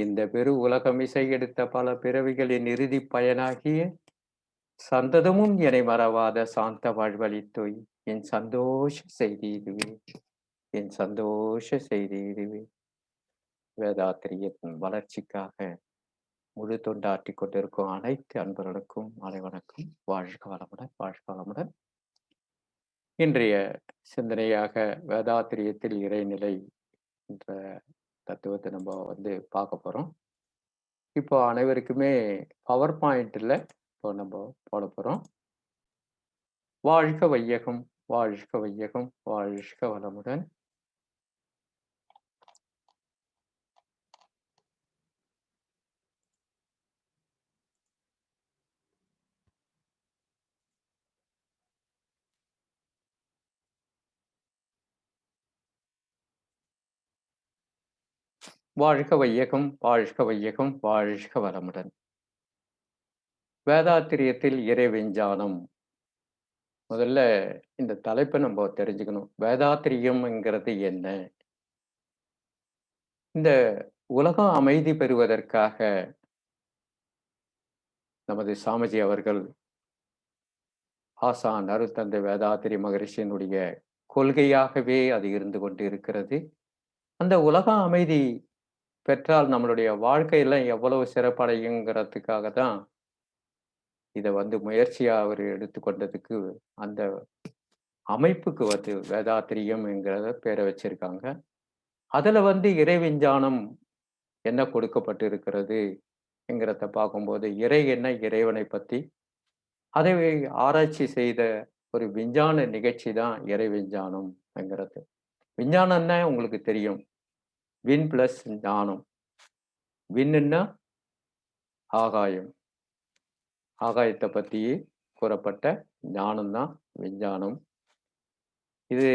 இந்த பெரு உலகமிசை எடுத்த பல பிறவிகளின் இறுதிப் பயனாகிய சந்ததமும் எனை மறவாத சாந்த வாழ்வளித்தோய் என் சந்தோஷ செய்தி இதுவே. என் சந்தோஷ செய்தி இதுவே. வேதாத்திரியத்தின் வளர்ச்சிக்காக முழு தொண்டாற்றிக் கொண்டிருக்கும் அனைத்து அன்பர்களுக்கும் மாலை வணக்கம். வாழ்க வளமுடன், வாழ்க வளமுடன். இன்றைய சிந்தனையாக வேதாத்திரியத்தில் இறைநிலை என்ற தத்துவத்தை நம்ம பார்க்க போறோம். இப்போ அனைவருக்குமே பவர் பாயிண்ட்ல இப்போ நம்ம போட போறோம். வாழ்க வையகம், வாழ்க வையகம், வாழ்க வளமுடன். வாழ்க வையகம், வாழ்க வையகம், வாழ்க வளமுடன். வேதாத்திரியத்தில் இறை விஞ்ஞானம். முதல்ல இந்த தலைப்பை நம்ம தெரிஞ்சுக்கணும். வேதாத்திரியம்ங்கிறது என்ன? இந்த உலகம் அமைதி பெறுவதற்காக நமது சாமிஜி அவர்கள் ஆசான் அருட்தந்தை வேதாத்திரி மகரிஷியினுடைய கொள்கையாகவே அது இருந்து கொண்டு இருக்கிறது. அந்த உலகம் அமைதி பெற்றால் நம்மளுடைய வாழ்க்கையில எவ்வளவு சிறப்படையுங்கிறதுக்காக தான் இதை முயற்சியா அவர் எடுத்துக்கொண்டதுக்கு அந்த அமைப்புக்கு வேதாத்திரியம் என்கிறத பேரை வச்சிருக்காங்க. அதுல இறை விஞ்ஞானம் என்ன கொடுக்கப்பட்டு இருக்கிறது என்கிறத பார்க்கும்போது இறை என்ன, இறைவனை பத்தி அதை ஆராய்ச்சி செய்த ஒரு விஞ்ஞான நிகழ்ச்சி தான் இறை விஞ்ஞானம் என்கிறது. விஞ்ஞானம்னா உங்களுக்கு தெரியும், விண் பிளஸ் ஞானம். விண்ணுன்னா ஆகாயம், ஆகாயத்தை பத்தி கூறப்பட்ட ஞானம் தான் விஞ்ஞானம். இது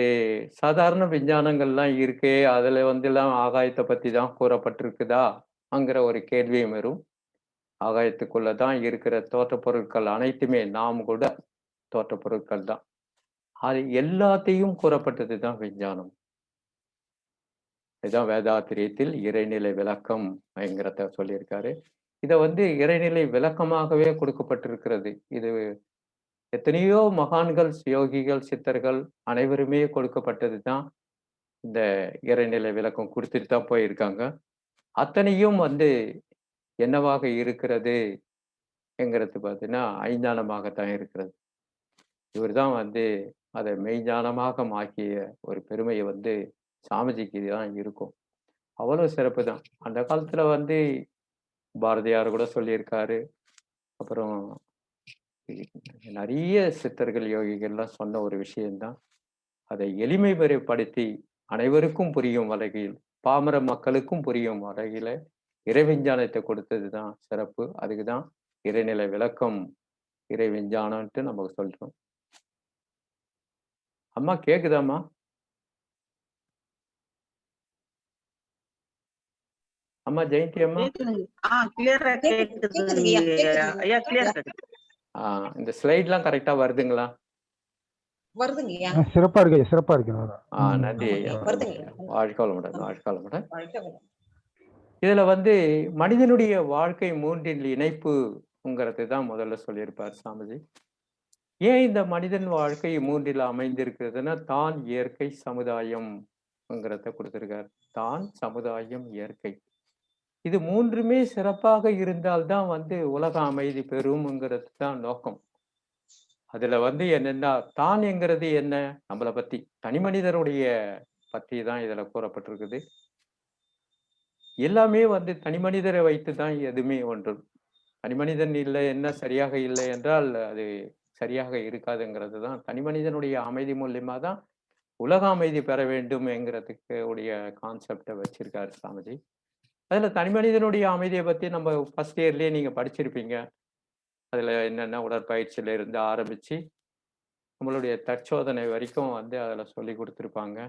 சாதாரண விஞ்ஞானங்கள்லாம் இருக்கே, அதுல எல்லாம் ஆகாயத்தை பத்தி தான் கூறப்பட்டிருக்குதா அங்கிற ஒரு கேள்வியும் வரும். ஆகாயத்துக்குள்ள தான் இருக்கிற தோற்ற பொருட்கள் அனைத்துமே நாம் கூட தோற்ற பொருட்கள் தான். அது எல்லாத்தையும் கூறப்பட்டது தான் விஞ்ஞானம். இதுதான் வேதாத்திரியத்தில் இறைநிலை விளக்கம் என்கிறத சொல்லியிருக்காரு. இதை இறைநிலை விளக்கமாகவே கொடுக்கப்பட்டிருக்கிறது. இது எத்தனையோ மகான்கள், யோகிகள், சித்தர்கள் அனைவருமே கொடுக்கப்பட்டது தான் இந்த இறைநிலை விளக்கம் கொடுத்துட்டு தான் போயிருக்காங்க. அத்தனையும் என்னவாக இருக்கிறது என்கிறது பார்த்தீங்கன்னா ஐஞானமாகத்தான் இருக்கிறது. இவர் தான் அதை மெய்ஞானமாக மாக்கிய ஒரு பெருமையை சாமிஜிக்கு தான் இருக்கும். அவ்வளவு சிறப்பு தான். அந்த காலத்துல பாரதியார் கூட சொல்லியிருக்காரு. அப்புறம் நிறைய சித்தர்கள், யோகிகள்லாம் சொன்ன ஒரு விஷயம்தான். அதை எளிமைப்படுத்தி அனைவருக்கும் புரியும் வகையில், பாமர மக்களுக்கும் புரியும் வகையில இறை விஞ்ஞானத்தை கொடுத்தது தான் சிறப்பு. அதுக்குதான் இறைநிலை விளக்கம், இறை விஞ்ஞானம்ட்டு நமக்கு சொல்றோம். அம்மா கேக்குதாம்மா? அம்மா ஜெயந்தி அம்மா, இந்த ஸ்லைட்லாம் கரெக்டா வருதுங்களா? சிறப்பா இருக்கு, சிறப்பா இருக்கு. நன்றி. வாழ்க வளமுடன், வாழ்க வளமுடன். இதுல மனிதனுடைய வாழ்க்கை மூன்றின் இணைப்புங்கிறது தான் முதல்ல சொல்லியிருப்பார் சாமிஜி. ஏன் இந்த மனிதன் வாழ்க்கை மூன்றில் அமைந்திருக்கிறதுன்னா, தான், இயற்கை, சமுதாயம்ங்கிறத கொடுத்திருக்கார். தான், சமுதாயம், இயற்கை. இது மூன்றுமே சிறப்பாக இருந்தால்தான் உலக அமைதி பெறும்ங்கிறது தான் நோக்கம். அதுல என்னன்னா, தான் என்கிறது என்ன? நம்மளை பத்தி, தனி மனிதனுடைய பத்தி தான் இதுல கூறப்பட்டிருக்குது. எல்லாமே தனி மனிதரை வைத்து தான் எதுவுமே ஒன்று. தனி மனிதன் இல்லை, என்ன சரியாக இல்லை என்றால் அது சரியாக இருக்காதுங்கிறது தான். தனி மனிதனுடைய அமைதி மூலியமா தான் உலக அமைதி பெற வேண்டும் என்கிறதுக்கு உடைய கான்செப்டை வச்சிருக்காரு சாமிஜி. அதுல தனி மனிதனுடைய அமைதியை பத்தி நம்ம ஃபர்ஸ்ட் இயர்லயே நீங்க படிச்சிருப்பீங்க. அதுல என்னென்ன உடற்பயிற்சியில இருந்து ஆரம்பிச்சு நம்மளுடைய தற்சோதனை வரைக்கும் அதுல சொல்லி கொடுத்துருப்பாங்க.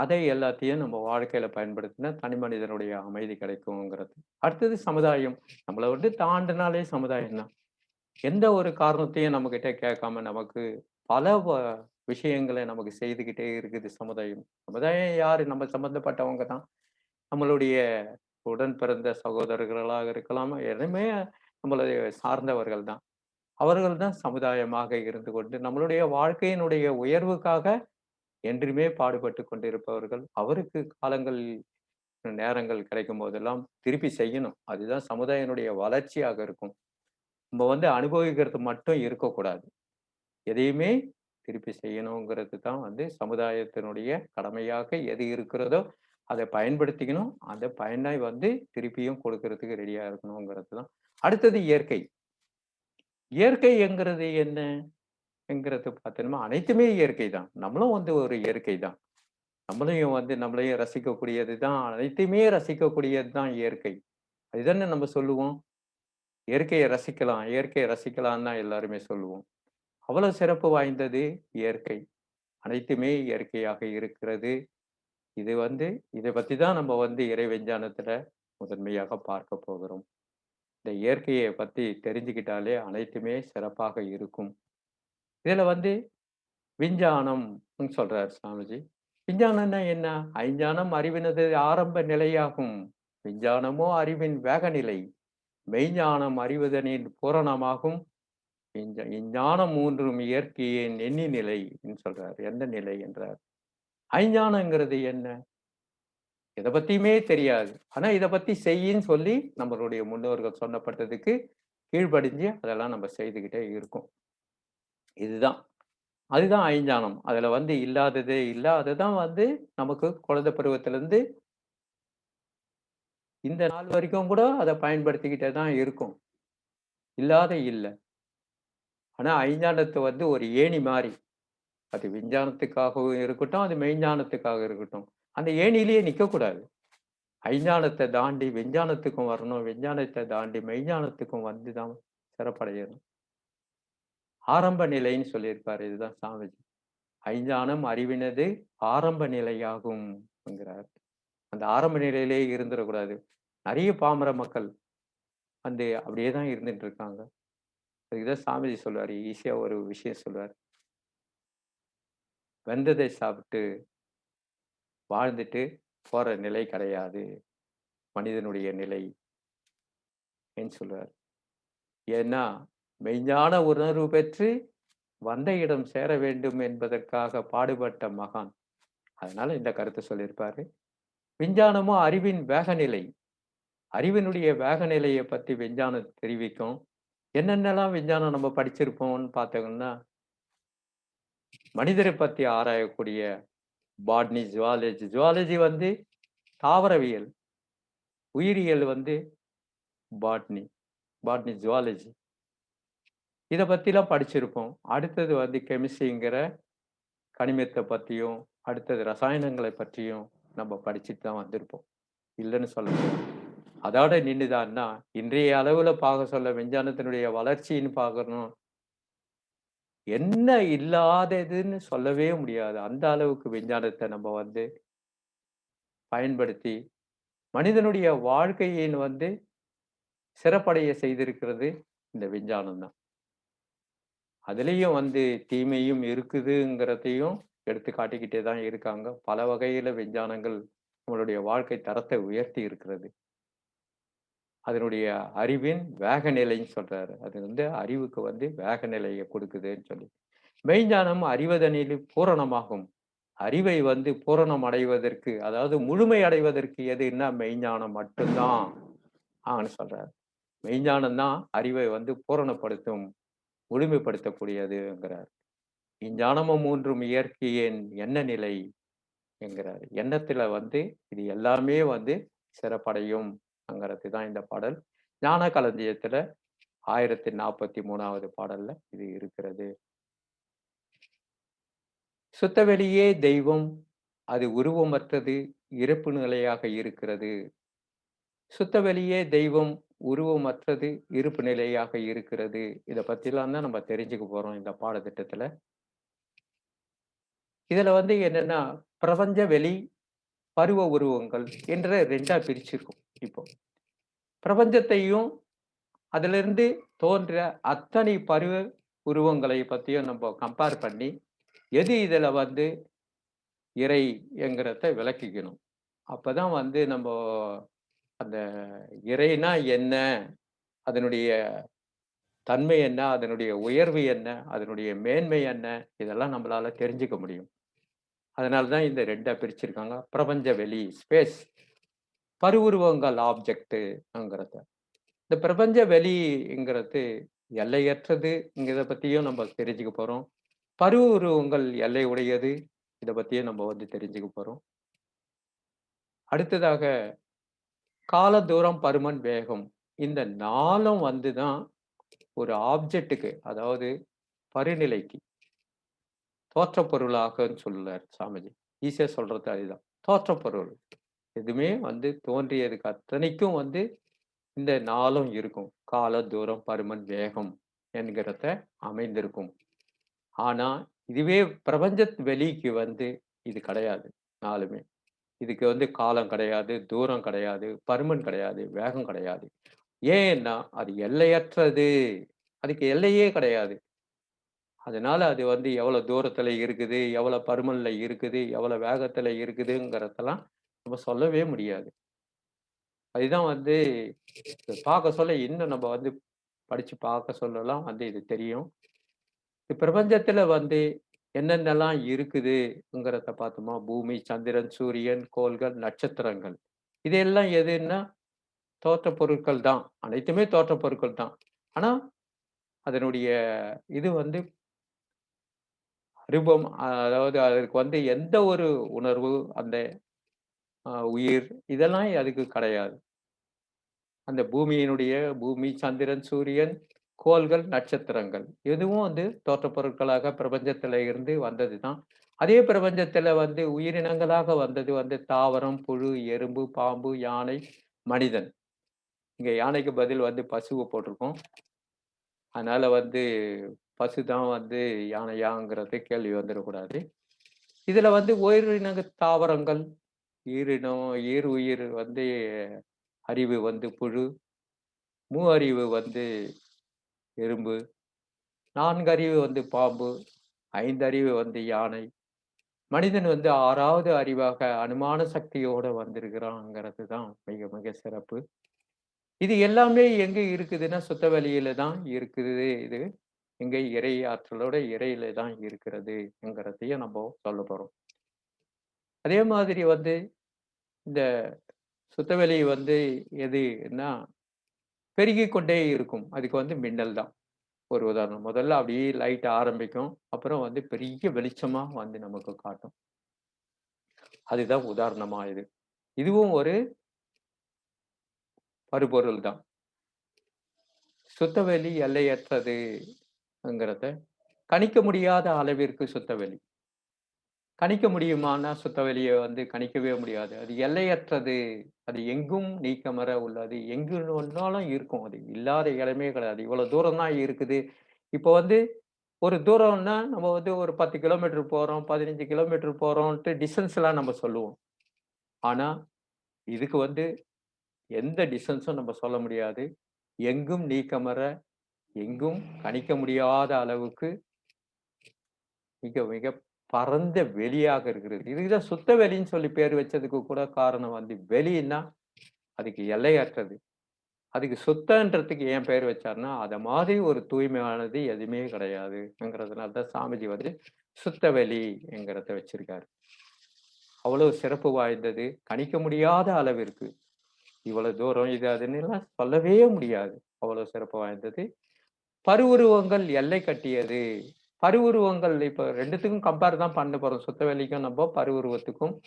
அதை எல்லாத்தையும் நம்ம வாழ்க்கையில பயன்படுத்தினா தனி மனிதனுடைய அமைதி கிடைக்குங்கிறது. அடுத்தது சமுதாயம். நம்மளை தாண்டினாலே சமுதாயம் தான். எந்த ஒரு காரணத்தையும் நம்ம கிட்ட கேட்காம நமக்கு பல விஷயங்களை நமக்கு செய்துகிட்டே இருக்குது சமுதாயம். சமுதாயம் யாரு? நம்ம சம்பந்தப்பட்டவங்க தான். நம்மளுடைய உடன் பிறந்த சகோதரர்களாக இருக்கலாம். எல்லாமே நம்மளை சார்ந்தவர்கள் தான். அவர்கள் தான் சமுதாயமாக இருந்து கொண்டு நம்மளுடைய வாழ்க்கையினுடைய உயர்வுக்காக என்றுமே பாடுபட்டு கொண்டிருப்பவர்கள். அவருக்கு காலங்கள், நேரங்கள் கிடைக்கும் போதெல்லாம் திருப்பி செய்யணும். அதுதான் சமுதாயத்தினுடைய வளர்ச்சியாக இருக்கும். நம்ம வந்து அனுபவிக்கிறது மட்டும் இருக்கக்கூடாது. எதையுமே திருப்பி செய்யணுங்கிறது தான் வந்து சமுதாயத்தினுடைய கடமையாக எது இருக்கிறதோ, அதை பயன்படுத்திக்கணும். அந்த பயனை வந்து திருப்பியும் கொடுக்கறதுக்கு ரெடியா இருக்கணுங்கிறது தான். அடுத்தது இயற்கை. இயற்கை என்கிறது என்ன? என்கிறது பார்த்தோம்னா, அனைத்துமே இயற்கை தான். நம்மளும் வந்து ஒரு இயற்கை தான். நம்மளையும் வந்து நம்மளையும் ரசிக்கக்கூடியது தான். அனைத்தையுமே ரசிக்கக்கூடியது தான் இயற்கை. அதுதானே நம்ம சொல்லுவோம். இயற்கையை ரசிக்கலாம், இயற்கையை ரசிக்கலாம்ன்னு தான் எல்லாருமே சொல்லுவோம். அவ்வளவு சிறப்பு வாய்ந்தது இயற்கை. அனைத்துமே இயற்கையாக இருக்கிறது. இது வந்து இத பத்தி தான் நம்ம வந்து இறை விஞ்ஞானத்துல முதன்மையாக பார்க்க போகிறோம். இந்த இயற்கையை பத்தி தெரிஞ்சுக்கிட்டாலே அனைத்துமே சிறப்பாக இருக்கும். இதுல வந்து விஞ்ஞானம் சொல்றார் சாமிஜி. விஞ்ஞானம்னா என்ன? ஐஞ்ஞானம் அறிவினது ஆரம்ப நிலையாகும். விஞ்ஞானமோ அறிவின் வேகநிலை. மெய்ஞானம் அறிவதனின் பூரணமாகும். இஞ்ஞானம் மூன்றும் இயற்கையின் எண்ணி நிலை சொல்றார். எந்த நிலை என்றார். ஐஞ்ஞானங்கிறது என்ன? எத பத்தியுமே தெரியாது. ஆனா இத பத்தி செய்யின்னு சொல்லி நம்மளுடைய முன்னோர்கள் சொன்னப்பட்டதுக்கு கீழ்ப்படிஞ்சு அதெல்லாம் நம்ம செய்துகிட்டே இருக்கோம். இதுதான். அதுதான் ஐஞ்ஞானம். அதுல வந்து இல்லாததே இல்ல. அதுதான் வந்து நமக்கு குழந்தை பருவத்திலிருந்து இந்த நாள் வரைக்கும் கூட அத பயன்படுத்திக்கிட்டே தான் இருக்கோம். இல்லாத இல்ல. ஆனா ஐஞ்ஞானத்த வந்து ஒரு ஏணி மாரி. அது விஞ்ஞானத்துக்காகவும் இருக்கட்டும், அது மெய்ஞானத்துக்காக இருக்கட்டும். அந்த ஏணியிலேயே நிக்கக்கூடாது. ஐஞ்ஞானத்த தாண்டி விஞ்ஞானத்துக்கும் வரணும். விஞ்ஞானத்த தாண்டி மெய்ஞானத்துக்கும் வந்து தான் சிறப்படையணும். ஆரம்ப நிலைன்னு சொல்லியிருப்பாரு. இதுதான் சாமிஜி. ஐஞ்ஞானம் அறிவினது ஆரம்ப நிலையாகும் என்கிறார். அந்த ஆரம்ப நிலையிலேயே இருந்துறக்கூடாது. நெறைய பாமர மக்கள் வந்து அப்படியே தான் இருந்துட்டு இருக்காங்க. அதுக்குதான் சாமிஜி சொல்லுவாரு. ஈஸியா ஒரு விஷயம் சொல்லுவாரு. வெந்ததை சாப்பிட்டு வாழ்ந்துட்டு போற நிலை கிடையாது. மனிதனுடைய நிலை ன்னு சொல்லுவார். ஏன்னா, மெய்ஞான உணர்வு பெற்று வந்த இடம் சேர வேண்டும் என்பதற்காக பாடுபட்ட மகான். அதனால இந்த கருத்தை சொல்லியிருப்பாரு. விஞ்ஞானமும் அறிவின் வேகநிலை. அறிவினுடைய வேகநிலையை பத்தி விஞ்ஞானம் தெரிவிக்கும். என்னென்னலாம் விஞ்ஞானம் நம்ம படிச்சிருப்போம்னு பார்த்தோம்னா, மனிதரை பத்தி ஆராயக்கூடிய பாட்னி, ஜூவாலஜி. ஜூவாலஜி வந்து தாவரவியல். உயிரியல் வந்து பாட்னி. Botany, zoology. இத பத்திலாம் படிச்சிருப்போம். அடுத்தது வந்து கெமிஸ்ட்ரிங்கிற கனிமத்த பத்தியும், அடுத்தது ரசாயனங்கள பற்றியும் நம்ம படிச்சுட்டு தான் வந்திருப்போம். இல்லன்னு சொல்ல முடியாது. அதோட நின்னுதான்னா, இன்றைய அளவுல பார்க்க சொல்ல விஞ்ஞானத்தினுடைய வளர்ச்சின்னு பார்க்கணும். என்ன இல்லாததுன்னு சொல்லவே முடியாது. அந்த அளவுக்கு விஞ்ஞானத்த நம்ம வந்து பயன்படுத்தி, மனிதனுடைய வாழ்க்கையின் வந்து சிறப்படைய செய்திருக்கிறது இந்த விஞ்ஞானம் தான். அதுலயும் வந்து தீமையும் இருக்குதுங்கிறதையும் எடுத்து காட்டிக்கிட்டே தான் இருக்காங்க. பல வகையில விஞ்ஞானங்கள் நம்மளுடைய வாழ்க்கை தரத்தை உயர்த்தி இருக்கிறது. அதனுடைய அறிவின் வேகநிலைன்னு சொல்றாரு. அது வந்து அறிவுக்கு வந்து வேகநிலையை கொடுக்குதுன்னு சொல்லி. மெய்ஞானம் அறிவதனில் பூரணமாகும். அறிவை வந்து பூரணம் அடைவதற்கு, அதாவது முழுமை அடைவதற்கு எதுன்னா மெய்ஞானம் மட்டும்தான் சொல்றாரு. மெய்ஞானம் தான் அறிவை வந்து பூரணப்படுத்தும், முழுமைப்படுத்தக்கூடியதுங்கிறார். இஞ்ஞானமும் மூன்றும் இயற்கையின் எண்ண நிலை என்கிறார். எண்ணத்துல வந்து இது எல்லாமே வந்து சிறப்படையும் தான் இந்த பாடல். ஞான களஞ்சியத்துல 1043வது பாடல்ல இது இருக்கிறது. சுத்தவெளியே தெய்வம், அது உருவமற்றது, இருப்பு நிலையாக இருக்கிறது. சுத்தவெளியே தெய்வம், உருவமற்றது, இருப்பு நிலையாக இருக்கிறது. இத பத்திலாம் தான் நம்ம தெரிஞ்சுக்க போறோம் இந்த பாடத்திட்டத்துல. இதுல வந்து என்னன்னா, பிரபஞ்ச வெளி, பருவ உருவங்கள் என்ற 2ஆ பிரிச்சிருக்கோம் இப்போ. பிரபஞ்சத்தையும் அதிலிருந்து தோன்ற அத்தனை பருவ உருவங்களை பத்தியும் நம்ம கம்பேர் பண்ணி, எது இதுல வந்து இறை என்கிறத விளக்கிக்கணும். அப்பதான் வந்து நம்ப அந்த இறைனா என்ன? அதனுடைய தன்மை என்ன? அதனுடைய உயர்வு என்ன? அதனுடைய மேன்மை என்ன? இதெல்லாம் நம்மளால தெரிஞ்சுக்க முடியும். அதனால தான் இந்த 2ஆ பிரிச்சிருக்காங்க. பிரபஞ்ச வெளி, ஸ்பேஸ், பருவுருவங்கள் ஆப்ஜெக்ட்ங்கிறத. இந்த பிரபஞ்ச வெளிங்கிறது எல்லையற்றதுங்கிறத பத்தியும் நம்ம தெரிஞ்சுக்க போறோம். பருவுருவங்கள் எல்லை உடையது. இத பத்தியும் நம்ம தெரிஞ்சுக்க போறோம். அடுத்ததாக கால, தூரம், பருமன், வேகம். இந்த 4ம் தான் ஒரு ஆப்ஜெக்ட்டுக்கு, அதாவது பரிநிலைக்கு தோற்றப் பொருளாகன்னு சொல்றாரு சாமிஜி. ஈஸியா சொல்றது அதுதான். தோற்றப் பொருள். எதுவுமே தோன்றியதுக்கு அத்தனைக்கும் இந்த 4ம் இருக்கும். கால, தூரம், பருமன், வேகம் என்கிறத அமைந்திருக்கும். ஆனா, இதுவே பிரபஞ்ச வெளிக்கு இது கிடையாது 4மே. இதுக்கு காலம் கிடையாது, தூரம் கிடையாது, பருமன் கிடையாது, வேகம் கிடையாது. ஏன்னா, அது எல்லையற்றது. அதுக்கு எல்லையே கிடையாது. அதனால அது எவ்வளவு தூரத்துல இருக்குது, எவ்வளவு பருமன்ல இருக்குது, எவ்வளவு வேகத்துல இருக்குதுங்கிறதெல்லாம் நம்ம சொல்லவே முடியாது. அதுதான் பார்க்க சொல்ல இன்னும் நம்ம படிச்சு பார்க்க சொல்லலாம் இது தெரியும். பிரபஞ்சத்துல என்னென்னலாம் இருக்குதுங்கிறத பார்த்தோமா, பூமி, சந்திரன், சூரியன், கோள்கள், நட்சத்திரங்கள். இதெல்லாம் எதுன்னா தோற்றப் பொருட்கள் தான். அனைத்துமே தோற்றப் பொருட்கள் தான். ஆனா, அதனுடைய இது ரூபம் அதாவது அதற்கு எந்த ஒரு உணர்வு, அந்த உயிர் இதெல்லாம் அதுக்கு கிடையாது. அந்த பூமி, சந்திரன், சூரியன், கோள்கள், நட்சத்திரங்கள் எதுவும் தோற்றப் பொருட்களாக பிரபஞ்சத்தில இருந்து வந்தது தான். அதே பிரபஞ்சத்தில உயிரினங்களாக வந்தது தாவரம், புழு, எறும்பு, பாம்பு, யானை, மனிதன். இங்க யானைக்கு பதில் பசுவ போட்டிருக்கோம். அதனால பசு தான் யானையாங்கிறது கேள்வி வந்துடக்கூடாது. இதுல உயிரினங்க தாவரங்கள், ஈரினம், ஈர் உயிர் அறிவு புழு, மூ அறிவு எறும்பு, 4 அறிவு பாம்பு, 5 அறிவு யானை. மனிதன் 6வது அறிவாக அனுமான சக்தியோட வந்திருக்கிறான்ங்கிறது தான் மிக மிக சிறப்பு. இது எல்லாமே எங்க இருக்குதுன்னா, சுத்த வெளியில தான் இருக்குது இது. எங்க இறை ஆற்றலோட இறையில தான் இருக்கிறதுங்கிறதையும் நம்ம சொல்லப் போறோம். அதே மாதிரி இந்த சுத்தவெளி எதுன்னா, பெருகிக் கொண்டே இருக்கும். அதுக்கு மின்னல் தான். ஒரு உதாரணம். முதல்ல அப்படியே லைட் ஆரம்பிக்கும். அப்புறம் பெரிய வெளிச்சமா நமக்கு காட்டும். அதுதான் உதாரணமா இது. இதுவும் ஒரு பருப்பொருள் தான். சுத்தவெளி எல்லையற்றதுங்கிறத கணிக்க முடியாத அளவிற்கு சுத்தவெளி. கணிக்க முடியுமான்னா சுத்தவெளிய கணிக்கவே முடியாது. அது எல்லையற்றது. அது எங்கும் நீக்கமற உள்ளது. எங்கு வேணாலும் இருக்கும். அது இல்லாத இடமே கிடையாது. இவ்வளவு தூரம் தான் இருக்குது. இப்போ ஒரு தூரம்னா நம்ம ஒரு 10 கிலோமீட்டர் போறோம், 15 கிலோமீட்டர் போறோம்ன்ட்டு டிஸ்டன்ஸ்லாம் நம்ம சொல்லுவோம். ஆனா, இதுக்கு எந்த டிஸ்டன்ஸும் நம்ம சொல்ல முடியாது. எங்கும் நீக்கமற, எங்கும் கணிக்க முடியாத அளவுக்கு மிக மிக பரந்த வெளியாக இருக்கிறது. இதுக்கு தான் சுத்த வெளின்னு சொல்லி பேர் வச்சதுக்கு கூட காரணம் வெளின்னா அதுக்கு எல்லையற்றது. அதுக்கு சுத்தன்றதுக்கு ஏன் பேர் வச்சாருன்னா, அத மாதிரி ஒரு தூய்மையானது எதுவுமே கிடையாதுங்கிறதுனால தான் சாமிஜி சுத்த வெளிங்கிறத வச்சிருக்காரு. அவ்வளவு சிறப்பு வாய்ந்தது. கணிக்க முடியாத அளவிற்கு. இவ்வளவு தூரம் இது அதுன்னுலாம் சொல்லவே முடியாது. அவ்வளவு சிறப்பு வாய்ந்தது. பருவுருவங்கள் எல்லை கட்டியது. பருவுருவங்கள் இப்ப 2த்துக்கும் கம்பேர் தான் பண்ண போறோம். சுத்தவெளிக்கும் நம்ம பருவுருவத்துக்கும்.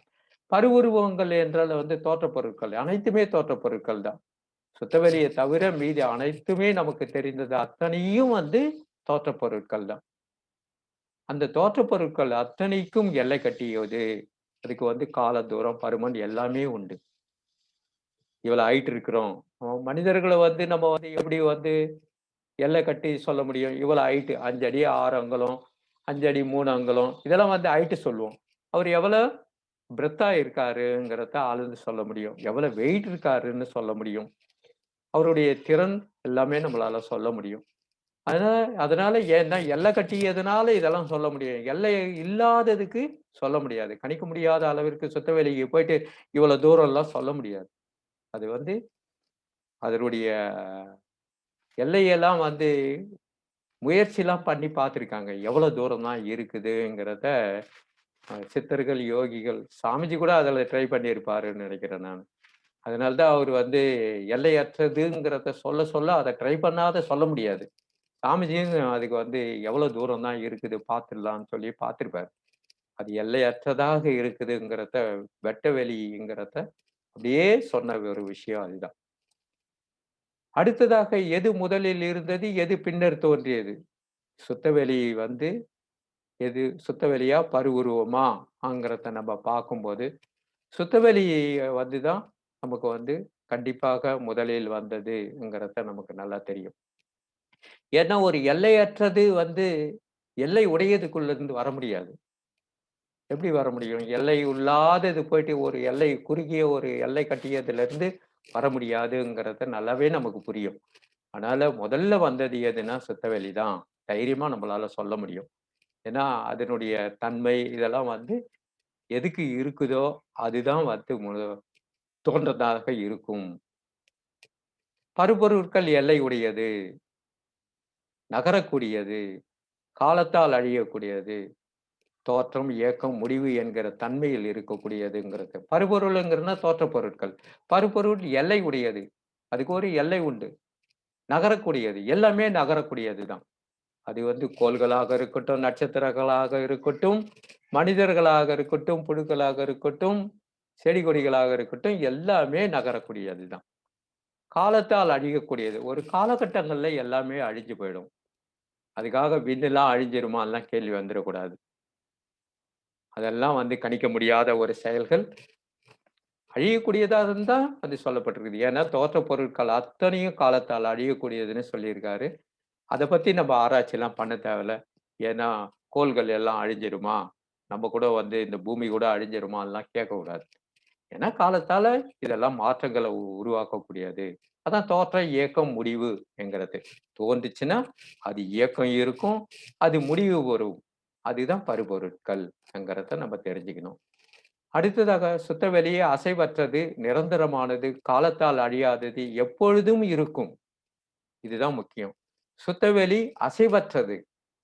பருவுருவங்கள் என்றால் தோற்றப் பொருட்கள். அனைத்துமே தோற்றப் பொருட்கள் தான். சுத்தவெளிய தவிர மீதி அனைத்துமே நமக்கு தெரிந்தது அத்தனையும் தோற்றப் பொருட்கள் தான். அந்த தோற்றப் பொருட்கள் அத்தனைக்கும் எல்லை கட்டியது. அதுக்கு கால, தூரம், பருமன் எல்லாமே உண்டு. இவ்வளவு ஹைட் இருக்கிறோம். மனிதர்கள நம்ம எப்படி எல்லை கட்டி சொல்ல முடியும். இவ்வளவு ஹைட் 5 அடி 6 அங்குலம், 5 அடி 3 அங்குலம் இதெல்லாம் ஹைட் சொல்லுவோம். அவர் எவ்வளவு பிரெத்தா இருக்காருங்கிறத அளந்து சொல்ல முடியும். எவ்வளவு வெயிட் இருக்காருன்னு சொல்ல முடியும். அவருடைய திறன் எல்லாமே நம்மளால சொல்ல முடியும். அதனால அதனால ஏன்னா எல்லை கட்டியதுனால இதெல்லாம் சொல்ல முடியும். எல்லை இல்லாததுக்கு சொல்ல முடியாது. கணிக்க முடியாத அளவிற்கு சுத்தவெளிக்கு போயிட்டு இவ்வளவு தூரம்லாம் சொல்ல முடியாது. அது வந்து அதனுடைய எல்லையெல்லாம் வந்து முயற்சிலாம் பண்ணி பார்த்துருக்காங்க. எவ்வளோ தூரம் தான் இருக்குதுங்கிறத சித்தர்கள், யோகிகள், சாமிஜி கூட அதில ட்ரை பண்ணியிருப்பாருன்னு நெனைக்கிறேன் நானு. அதனால தான் அவரு வந்து எல்லையற்றதுங்கிறத சொல்ல சொல்ல அத ட்ரை பண்ணாத சொல்ல முடியாது. சாமிஜியும் அதுக்கு வந்து எவ்வளோ தூரம் தான் இருக்குது பார்த்துடலான்னு சொல்லி பார்த்துருப்பாரு. அது எல்லையற்றதாக இருக்குதுங்கிறத வெட்ட வெளிங்கிறத அப்படியே சொன்ன ஒரு விஷயம் அதுதான். அடுத்ததாக எது முதலில் இருந்தது? எது பின்னர் தோன்றியது? சுத்தவெளி வந்து எது சுத்தவெளியா? பருவுருவமா? ங்கிறத நம்ம பார்க்கும்போது, சுத்தவெளி வந்து தான் நமக்கு வந்து கண்டிப்பாக முதலில் வந்ததுங்கிறத நமக்கு நல்லா தெரியும். ஏன்னா ஒரு எல்லையற்றது வந்து எல்லை உடையதுக்குள்ள இருந்து வர முடியாது. எப்படி வர முடியும்? எல்லை இல்லாதது போயிட்டு ஒரு எல்லை குறுகிய ஒரு எல்லை கட்டியதிலிருந்து வர முடியாதுங்கிறத நல்லாவே நமக்கு புரியும். அதனால முதல்ல வந்தது எதுன்னா சுத்தவெளி தான். தைரியமா நம்மளால சொல்ல முடியும். ஏன்னா, அதனுடைய தன்மை இதெல்லாம் வந்து எதுக்கு இருக்குதோ, அதுதான் வந்து தோன்றதாக இருக்கும். பருப்பொருட்கள் எல்லை உடையது, நகரக்கூடியது, காலத்தால் அழியக்கூடியது, தோற்றம், இயக்கம், முடிவு என்கிற தன்மையில் இருக்கக்கூடியதுங்கிறது. பருப்பொருளுங்கிறதுனா தோற்றப் பொருட்கள். பருப்பொருள் எல்லை உடையது. அதுக்கு ஒரு எல்லை உண்டு. நகரக்கூடியது. எல்லாமே நகரக்கூடியது தான். அது வந்து கோள்களாக இருக்கட்டும், நட்சத்திரங்களாக இருக்கட்டும், மனிதர்களாக இருக்கட்டும், புழுக்களாக இருக்கட்டும், செடி கொடிகளாக இருக்கட்டும், எல்லாமே நகரக்கூடியது தான். காலத்தால் அழியக்கூடியது. ஒரு காலகட்டங்கள்ல எல்லாமே அழிஞ்சு போயிடும். அதுக்காக விண்ணுலாம் அழிஞ்சிருமான்லாம் கேள்வி வந்துரக்கூடாது. அதெல்லாம் வந்து கணிக்க முடியாத ஒரு செயல்கள். அழியக்கூடியதா இருந்தா அது சொல்லப்பட்டிருக்குது. ஏன்னா தோற்றப் பொருட்கள் அத்தனையும் காலத்தால் அழியக்கூடியதுன்னு சொல்லியிருக்காரு. அத பத்தி நம்ம ஆராய்ச்சிலாம் பண்ண தேவையில்ல. ஏன்னா, கோள்கள் எல்லாம் அழிஞ்சிருமா? நம்ம கூட வந்து இந்த பூமி கூட அழிஞ்சிருமான்லாம் கேட்கக்கூடாது. ஏன்னா காலத்தால இதெல்லாம் மாற்றங்கள உருவாக்கக்கூடியது. அதான் தோற்றம், இயக்கம், முடிவு என்கிறது. தோன்றுச்சுன்னா, அது இயக்கம் இருக்கும். அது முடிவு வரும். அதுதான் பருப்பொருட்கள் என்கிறத நம்ம தெரிஞ்சுக்கணும். அடுத்ததாக சுத்தவெளி அசைவற்றது, நிரந்தரமானது, காலத்தால் அழியாதது, எப்பொழுதும் இருக்கும். இதுதான் முக்கியம். சுத்தவெளி அசைவற்றது.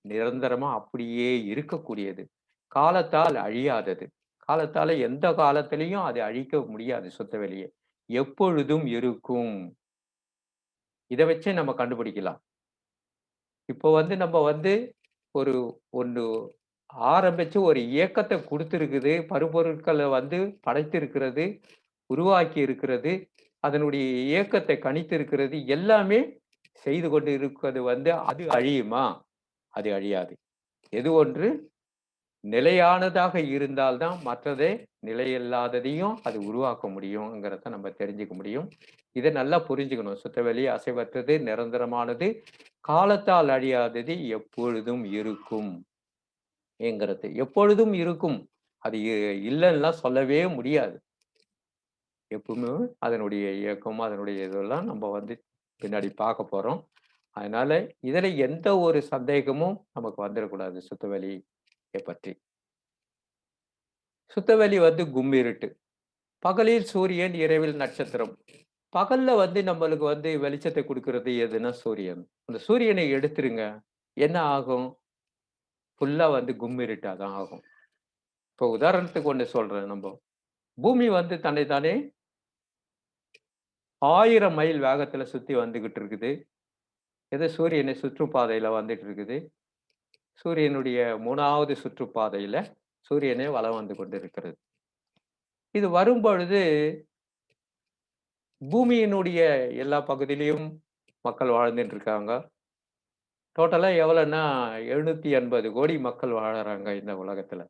நிரந்தரமா அப்படியே இருக்கக்கூடியது. காலத்தால் அழியாதது. காலத்தால எந்த காலத்திலயும் அது அழிக்க முடியாது சுத்தவெளிய. எப்பொழுதும் இருக்கும். இத வச்சே நம்ம கண்டுபிடிக்கலாம். இப்போ வந்து நம்ம வந்து ஒரு ஒண்ணு ஆரம்பிச்சு ஒரு இயக்கத்த குடுத்திருக்குது. பருப்பொருட்கள வந்து படைத்திருக்கிறது, உருவாக்கி இருக்கிறது. அதனுடைய இயக்கத்தை கணித்திருக்கிறது. எல்லாமே செய்து கொண்டு இருக்கிறது வந்து அது அழியுமா? அது அழியாது. எது ஒன்று நிலையானதாக இருந்தால் தான் மற்றதை நிலையில்லாததையும் அது உருவாக்க முடியுங்கிறத நம்ம தெரிஞ்சுக்க முடியும். இத நல்லா புரிஞ்சுக்கணும். சுத்தவெளி அசைவற்றது, நிரந்தரமானது, காலத்தால் அழியாதது, எப்பொழுதும் இருக்கும் என்கிறது. எப்பொழுதும் இருக்கும். அது இல்லன்னுலாம் சொல்லவே முடியாது. எப்பவுமே அதனுடைய இயக்கம், அதனுடைய இதெல்லாம் நம்ம வந்து பின்னாடி பார்க்க போறோம். அதனால இதுல எந்த ஒரு சந்தேகமும் நமக்கு வந்துறக்கூடாது சுத்தவெளிய பற்றி. சுத்தவெளி வந்து கும்மிருட்டு. பகலில் சூரியன், இரவில் நட்சத்திரம். பகல்ல வந்து நம்மளுக்கு வந்து வெளிச்சத்தை குடுக்குறது எதுன்னா சூரியன். அந்த சூரியனை எடுத்துருங்க. என்ன ஆகும்? ஃபுல்லா வந்து கும்மிருட்டா தான் ஆகும். இப்போ உதாரணத்துக்கு ஒண்ணு சொல்றேன் நம்ப. பூமி வந்து தன்னை தானே 1000 மைல் வேகத்துல சுத்தி வந்துகிட்டு இருக்குது. இது சூரியனை சுற்றுப்பாதையில வந்துட்டு இருக்குது. சூரியனுடைய 3வது சுற்றுப்பாதையில சூரியனே வலம் வந்து கொண்டிருக்கிறது. இது வரும்பொழுது பூமியினுடைய எல்லா பகுதியிலும் மக்கள் வாழ்ந்துட்டு இருக்காங்க. டோட்டலா எவ்வளன்னா 780 கோடி மக்கள் வாழறாங்க இந்த உலகத்துல.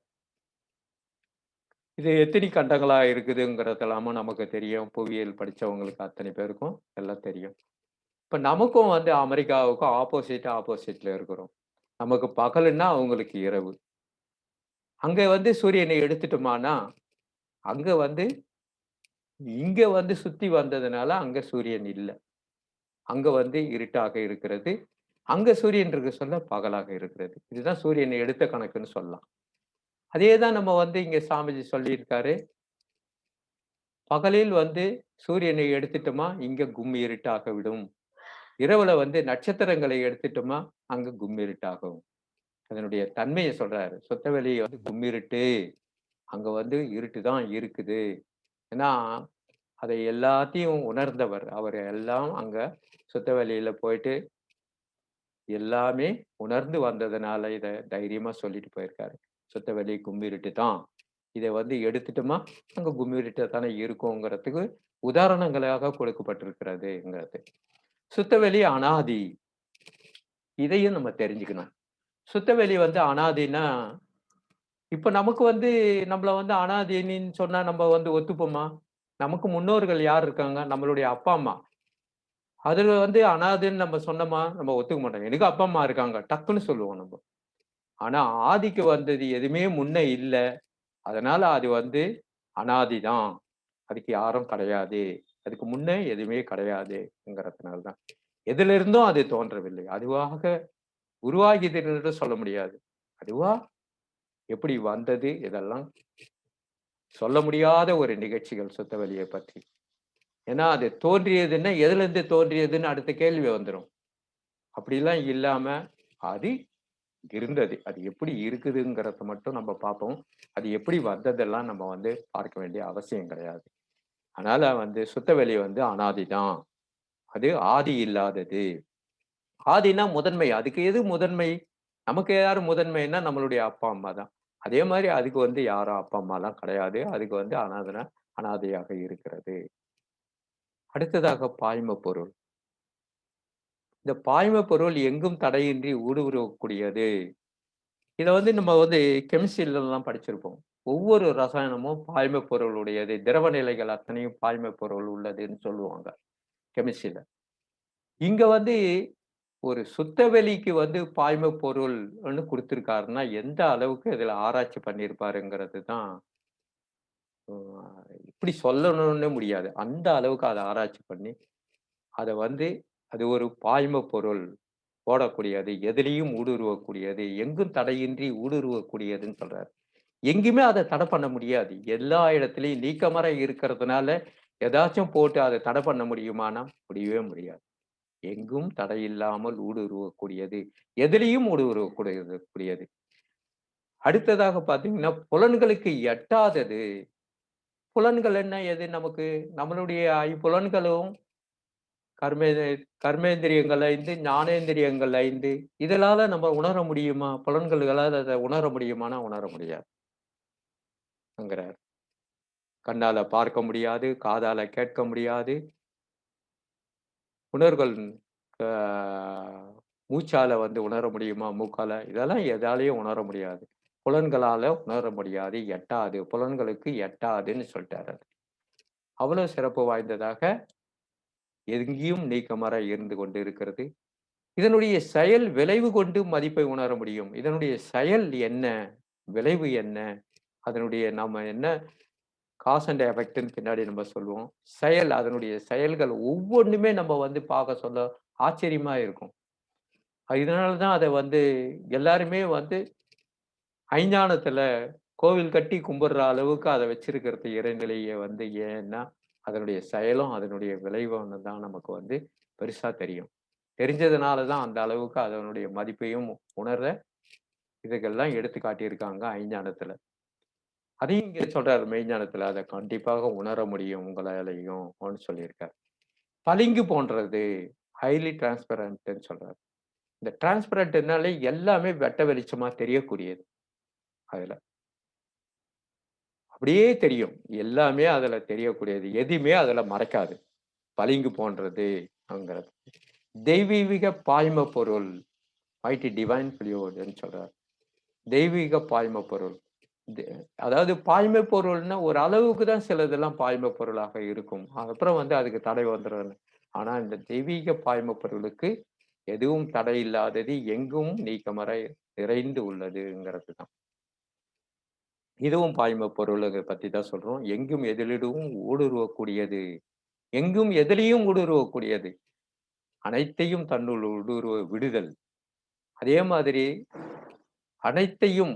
இது எத்தினி கண்டங்களா இருக்குதுங்கிறதெல்லாமும் நமக்கு தெரியும். புவியியல் படிச்சவங்களுக்கு அத்தனை பேருக்கும் எல்லாம் தெரியும். இப்ப நமக்கும் வந்து அமெரிக்காவுக்கும் ஆப்போசிட்ல இருக்கிறோம். நமக்கு பகலுன்னா அவங்களுக்கு இரவு. அங்க வந்து சூரியனை எடுத்துட்டோமானா, அங்க வந்து இங்க வந்து சுத்தி வந்ததுனால அங்க சூரியன் இல்ல. அங்க வந்து இருட்டாக இருக்கிறது. அங்க சூரியன் இருக்க சொல்ல பகலாக இருக்கிறது. இதுதான் சூரியனை எடுத்த கணக்குன்னு சொல்லலாம். அதே தான் நம்ம வந்து இங்க சாமிஜி சொல்லியிருக்காரு. பகலில் வந்து சூரியனை எடுத்துட்டோமா, இங்க கும்மி இருட்டாக விடும். இரவுல வந்து நட்சத்திரங்களை எடுத்துட்டோமா, அங்க கும்மிருட்டாகும். அதனுடைய தன்மைய சொல்றாரு. "சுத்தவெளி வந்து கும்மிருட்டு. அங்க வந்து இருட்டு தான் இருக்குது." ஏன்னா, அதை எல்லாத்தையும் உணர்ந்தவர். அவர் எல்லாம் அங்க சுத்தவெளியில போயிட்டு எல்லாமே உணர்ந்து வந்ததுனால, இத தைரியமா சொல்லிட்டு போயிருக்காரு. "சுத்தவெளி கும்மிருட்டு தான். இத வந்து எடுத்துட்டோமா, அங்க கும்மிருட்டா தானே இருக்குங்கிறதுக்கு உதாரணங்களாக கொடுக்கப்பட்டிருக்கிறதுங்கிறது. சுத்தவெளி அனாதி. இதையும் நம்ம தெரிஞ்சுக்கணும். சுத்தவெளி வந்து அனாதின்னா, இப்ப நமக்கு வந்து நம்மள வந்து அனாதைன்னு சொன்னா நம்ம வந்து ஒத்துப்போமா? நமக்கு முன்னோர்கள் யார் இருக்காங்க? நம்மளுடைய அப்பா, அம்மா. அதுல வந்து அனாதைன்னு நம்ம சொன்னோமா, நம்ம ஒத்துக்க மாட்டோம். எனக்கு அப்பா, அம்மா இருக்காங்க. டக்குன்னு சொல்லுவோம் நம்ப. ஆனா ஆதிக்கு வந்தது எதுவுமே முன்ன இல்ல. அதனால அது வந்து அனாதி தான். அதுக்கு யாரும் கிடையாது. அதுக்கு முன்ன எதுவுமே கிடையாதுங்கிறதுனால தான். எதிலிருந்தும் அது தோன்றவில்லை. அதுவாக உருவாகியது என்று சொல்ல முடியாது. அதுவா எப்படி வந்தது? இதெல்லாம் சொல்ல முடியாத ஒரு நிகழ்ச்சிகள் சுத்தவெளிய பற்றி. ஏன்னா, அது தோன்றியதுன்னா, எதிலிருந்து தோன்றியதுன்னு அடுத்த கேள்வி வந்துரும். அப்படிலாம் இல்லாம, அது இருந்தது. அது எப்படி இருக்குதுங்கிறத மட்டும் நம்ம பார்ப்போம். அது எப்படி வந்ததெல்லாம் நம்ம வந்து பார்க்க வேண்டிய அவசியம் கிடையாது. அதனால வந்து சுத்தவெளி வந்து அனாதி தான். அது ஆதி இல்லாதது. ஆதின்னா முதன்மை. அதுக்கு எது முதன்மை? நமக்கு யாரு முதன்மைன்னா, நம்மளுடைய அப்பா, அம்மா தான். அதே மாரி அதுக்கு வந்து யாரும் அப்பா, அம்மாலாம் கிடையாது. அதுக்கு வந்து அனாதையாக இருக்கிறது. அடுத்ததாக பாய்ம பொருள். இந்த பாய்ம பொருள் எங்கும் தடையின்றி ஊடுருவக்கூடியது. இத வந்து நம்ம வந்து கெமிஸ்ட்ரிலலாம் படிச்சிருப்போம். ஒவ்வொரு ரசாயனமும் பாய்ம பொருள் உடையது. திரவ நிலைகள் அத்தனையும் பாய்ம பொருள் உள்ளதுன்னு சொல்லுவாங்க கெமிஸ்ட்ரில. இங்க வந்து ஒரு சுத்தவெளிக்கு வந்து பாய்ம பொருள்ன்னு குடுத்திருக்காருன்னா, எந்த அளவுக்கு இதுல ஆராய்ச்சி பண்ணியிருப்பாருங்கிறது தான் எப்படி சொல்லணும்னே முடியாது. அந்த அளவுக்கு அத ஆராய்ச்சி பண்ணி, அத வந்து அது ஒரு பாய்ம பொருள். போடக்கூடியது, எதிலயும் ஊடுருவக்கூடியது, எங்கும் தடையின்றி ஊடுருவக்கூடியதுன்னு சொல்றாரு. எங்கேயுமே அத தடை பண்ண முடியாது. எல்லா இடத்திலயும் நீக்கமற இருக்கிறதுனால, ஏதாச்சும் போட்டு அத தடை பண்ண முடியுமான்னா, முடியவே முடியாது. எங்கும் தடையில்லாமல் ஊடுருவக்கூடியது. எதிலயும் கூடியது. அடுத்ததாக பார்த்தீங்கன்னா, புலன்களுக்கு எட்டாதது. புலன்கள் என்ன எது நமக்கு? நம்மளுடைய ஐம்புலன்களும் கர்மே கர்மேந்திரியங்கள் 5, ஞானேந்திரியங்கள் 5 இதனால நம்ம உணர முடியுமா? புலன்கள்களால அத உணர முடியுமான்னா, உணர முடியாதுங்கிறார். கண்ணால பார்க்க முடியாது, காதால கேட்க முடியாது, உணர்வுகள் ஆ மூச்சால வந்து உணர முடியுமா? மூக்கால? இதெல்லாம் எதாலயும் உணர முடியாது. புலன்களால உணர முடியாது, எட்டாது. புலன்களுக்கு எட்டாதுன்னு சொல்ட்டாரு. அவ்வளவு சிறப்பு வாய்ந்ததாக எங்கேயும் நீக்கமற இருந்து கொண்டு இருக்கிறது. இதனுடைய செயல் விளைவு கொண்டு மதிப்பை உணர முடியும். இதனுடைய செயல் என்ன? விளைவு என்ன? அதனுடைய நாம என்ன காஸ் அண்ட் எஃபெக்ட்ன்னு பின்னாடி நம்ம சொல்லுவோம். அதனுடைய செயல்கள் ஒவ்வொன்னுமே நம்ம வந்து பார்க்க சொல்ல ஆச்சரியமா இருக்கும். இதனால தான் அத வந்து எல்லாருமே வந்து ஐஞ்ஞானத்துல கோவில் கட்டி கும்பிடுற அளவுக்கு அத வச்சிருக்கிறது இறைநிலைய வந்து ஏன்னா, அதனுடைய செயலும், அதனுடைய விளைவும் தான் நமக்கு வந்து பெருசா தெரியும். தெரிஞ்சதுனால தான் அந்த அளவுக்கு அதனுடைய மதிப்பையும் உணர இதுக்கெல்லாம் எடுத்து காட்டியிருக்காங்க ஐஞ்ஞானத்துல. அதையும் இங்க சொல்றாரு மெய்ஞானத்துல. அத கண்டிப்பாக உணர முடியும் உங்களாலயும்ன்னு சொல்லியிருக்காரு. பளிங்கு போன்றது. ஹைலி டிரான்ஸ்பரண்ட்ன்னு சொல்றாரு. இந்த டிரான்ஸ்பரண்ட்னாலே எல்லாமே வெட்ட வெளிச்சமா தெரியக்கூடியது அதுல. அப்படியே தெரியும். எல்லாமே அதுல தெரியக்கூடியது. எதுவுமே அதுல மறைக்காது. பளிங்கு போன்றதுங்கிறது. தெய்வீக பாய்ம பொருள். மைட்டி டிவைன் ஃப்ளூயிட்ன்னு சொல்றாரு. தெய்வீக பாய்ம பொருள். இது அதாவது பாய்மை பொருள்னா ஒரு அளவுக்கு தான் சிலதெல்லாம் பாய்மை பொருளாக இருக்கும். அப்புறம் வந்து அதுக்கு தடை வந்துரும். ஆனா இந்த தெய்வீக பாய்மை பொருளுக்கு எதுவும் தடை இல்லாதது, எங்கும் நீக்கமற நிறைந்து உள்ளதுங்கிறது தான். இதுவும் பாய்மை பொருளுக பத்தி தான் சொல்றோம். எங்கும் எதிலிடவும் ஊடுருவக்கூடியது. எங்கும் எதிலயும் ஊடுருவக்கூடியது. அனைத்தையும் தன்னுள் ஊடுருவ விடுதல். அதே மாதிரி அனைத்தையும்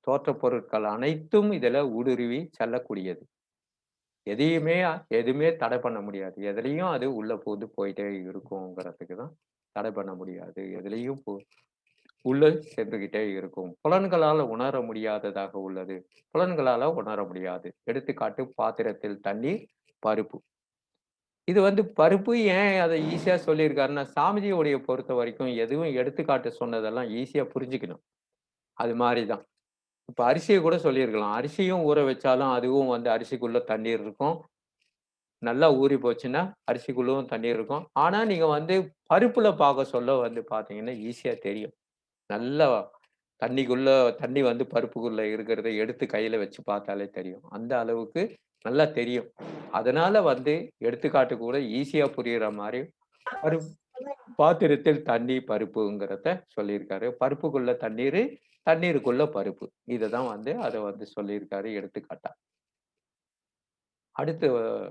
தோற்றப் பொருட்கள் அனைத்தும் இதுல ஊடுருவி செல்லக்கூடியது. எதையுமே எதுவுமே தடை பண்ண முடியாது. எதுலயும் அது உள்ள புகுந்து போயிட்டே இருக்குங்கிறதுக்கு தான் தடை பண்ண முடியாது. எதுலயும் உள்ள சென்றுகிட்டே இருக்கும். புலன்களால உணர முடியாததாக உள்ளது. புலன்களால உணர முடியாது. எடுத்துக்காட்டு பாத்திரத்தில் தண்ணீர், பருப்பு. இது வந்து பருப்பு ஏன் அத ஈஸியா சொல்லியிருக்காருன்னா, சாமிஜியுடைய பொறுத்தவரைக்கும் எதுவும் எடுத்துக்காட்டு சொன்னதெல்லாம் ஈஸியா புரிஞ்சுக்கணும். அது மாரி தான். இப்ப அரிசிய கூட சொல்லியிருக்கலாம். அரிசியும் ஊற வச்சாலும் அதுவும் வந்து அரிசிக்குள்ள தண்ணீர் இருக்கும். நல்லா ஊறி போச்சுன்னா, அரிசிக்குள்ளவும் தண்ணீர் இருக்கும். ஆனா, நீங்க வந்து பருப்புல பாக்க சொல்ல வந்து பாத்தீங்கன்னா, ஈஸியா தெரியும். நல்லா தண்ணிக்குள்ள தண்ணி வந்து பருப்புக்குள்ள இருக்கிறத எடுத்து கையில வச்சு பார்த்தாலே தெரியும். அந்த அளவுக்கு நல்லா தெரியும். அதனால வந்து எடுத்துக்காட்டு கூட ஈஸியா புரியிற மாரி பருப் பாத்திரத்தில் தண்ணி, பருப்புங்கிறத சொல்லியிருக்காரு. பருப்புக்குள்ள தண்ணீரு, தண்ணீருக்குள்ள பருப்பு. இததான் வந்து அத வந்து சொல்லியிருக்காரு எடுத்துக்காட்டா. அடுத்து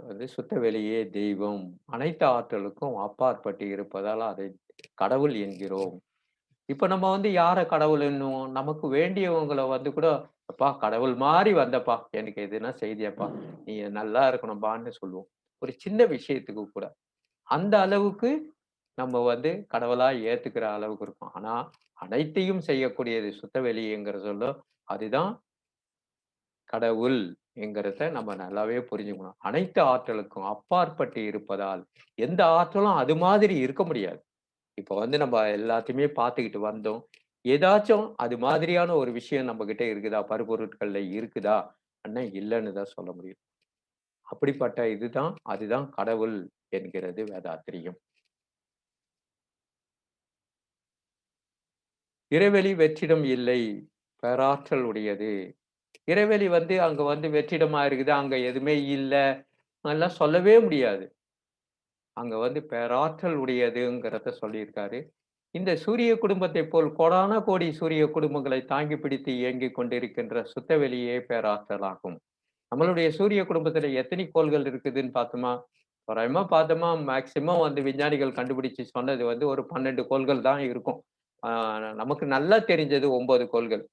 வந்து சுத்த வெளியே தெய்வம். அனைத்து ஆற்றலுக்கும் அப்பாற்பட்டு இருப்பதால் அதை கடவுள் என்கிறோம். இப்ப நம்ம வந்து யார கடவுள் எண்ணுவோம்? நமக்கு வேண்டியவங்கள வந்து கூட, "அப்பா கடவுள் மாரி வந்தப்பா, எனக்கு எதுனா செய்தியப்பா, நீ நல்லா இருக்கணும்ப்பான்னு" சொல்லுவோம். ஒரு சின்ன விஷயத்துக்கு கூட. அந்த அளவுக்கு நம்ம வந்து கடவுளா ஏத்துக்கிற அளவுக்கு இருக்கும். ஆனா, அனைத்தையும் செய்யக்கூடியது சுத்தவெளிங்கிற சொல்ல, அதுதான் கடவுள் என்கிறத நம்ம நல்லாவே புரிஞ்சுக்கணும். அனைத்து ஆற்றலுக்கும் அப்பாற்பட்டு இருப்பதால், எந்த ஆற்றலும் அது மாதிரி இருக்க முடியாது. இப்ப வந்து நம்ம எல்லாத்தையுமே பார்த்துக்கிட்டு வந்தோம். ஏதாச்சும் அது மாதிரியான ஒரு விஷயம் நம்மகிட்ட இருக்குதா? பருப்பொருட்கள்ல இருக்குதா? அன்னா இல்லன்னு தான் சொல்ல முடியும். அப்படிப்பட்ட அதுதான் கடவுள் என்கிறது வேதாத்திரியம். இறைவெளி வெற்றிடம் இல்லை. பேராற்றல் உடையது. இறைவெளி வந்து அங்க வந்து வெற்றிடமா இருக்குது. அங்க எதுவுமே இல்ல. அதெல்லாம் சொல்லவே முடியாது. அங்க வந்து பேராற்றல் உடையதுங்கிறத சொல்லியிருக்காரு. இந்த சூரிய குடும்பத்தைப் போல் கோடான கோடி சூரிய குடும்பங்களை தாங்கி பிடித்து இயங்கிக் கொண்டிருக்கின்ற சுத்தவெளியே பேராற்றலாகும். நம்மளுடைய சூரிய குடும்பத்துல எத்தனை கோள்கள் இருக்குதுன்னு பார்த்தோமா? தோராயமா பார்த்தோமா, மேக்ஸிமம் வந்து விஞ்ஞானிகள் கண்டுபிடிச்சு சொன்னது வந்து ஒரு 12 கோள்கள் தான் இருக்கும். ஆ நமக்கு நல்லா தெரிஞ்சது 9 கோள்கள்.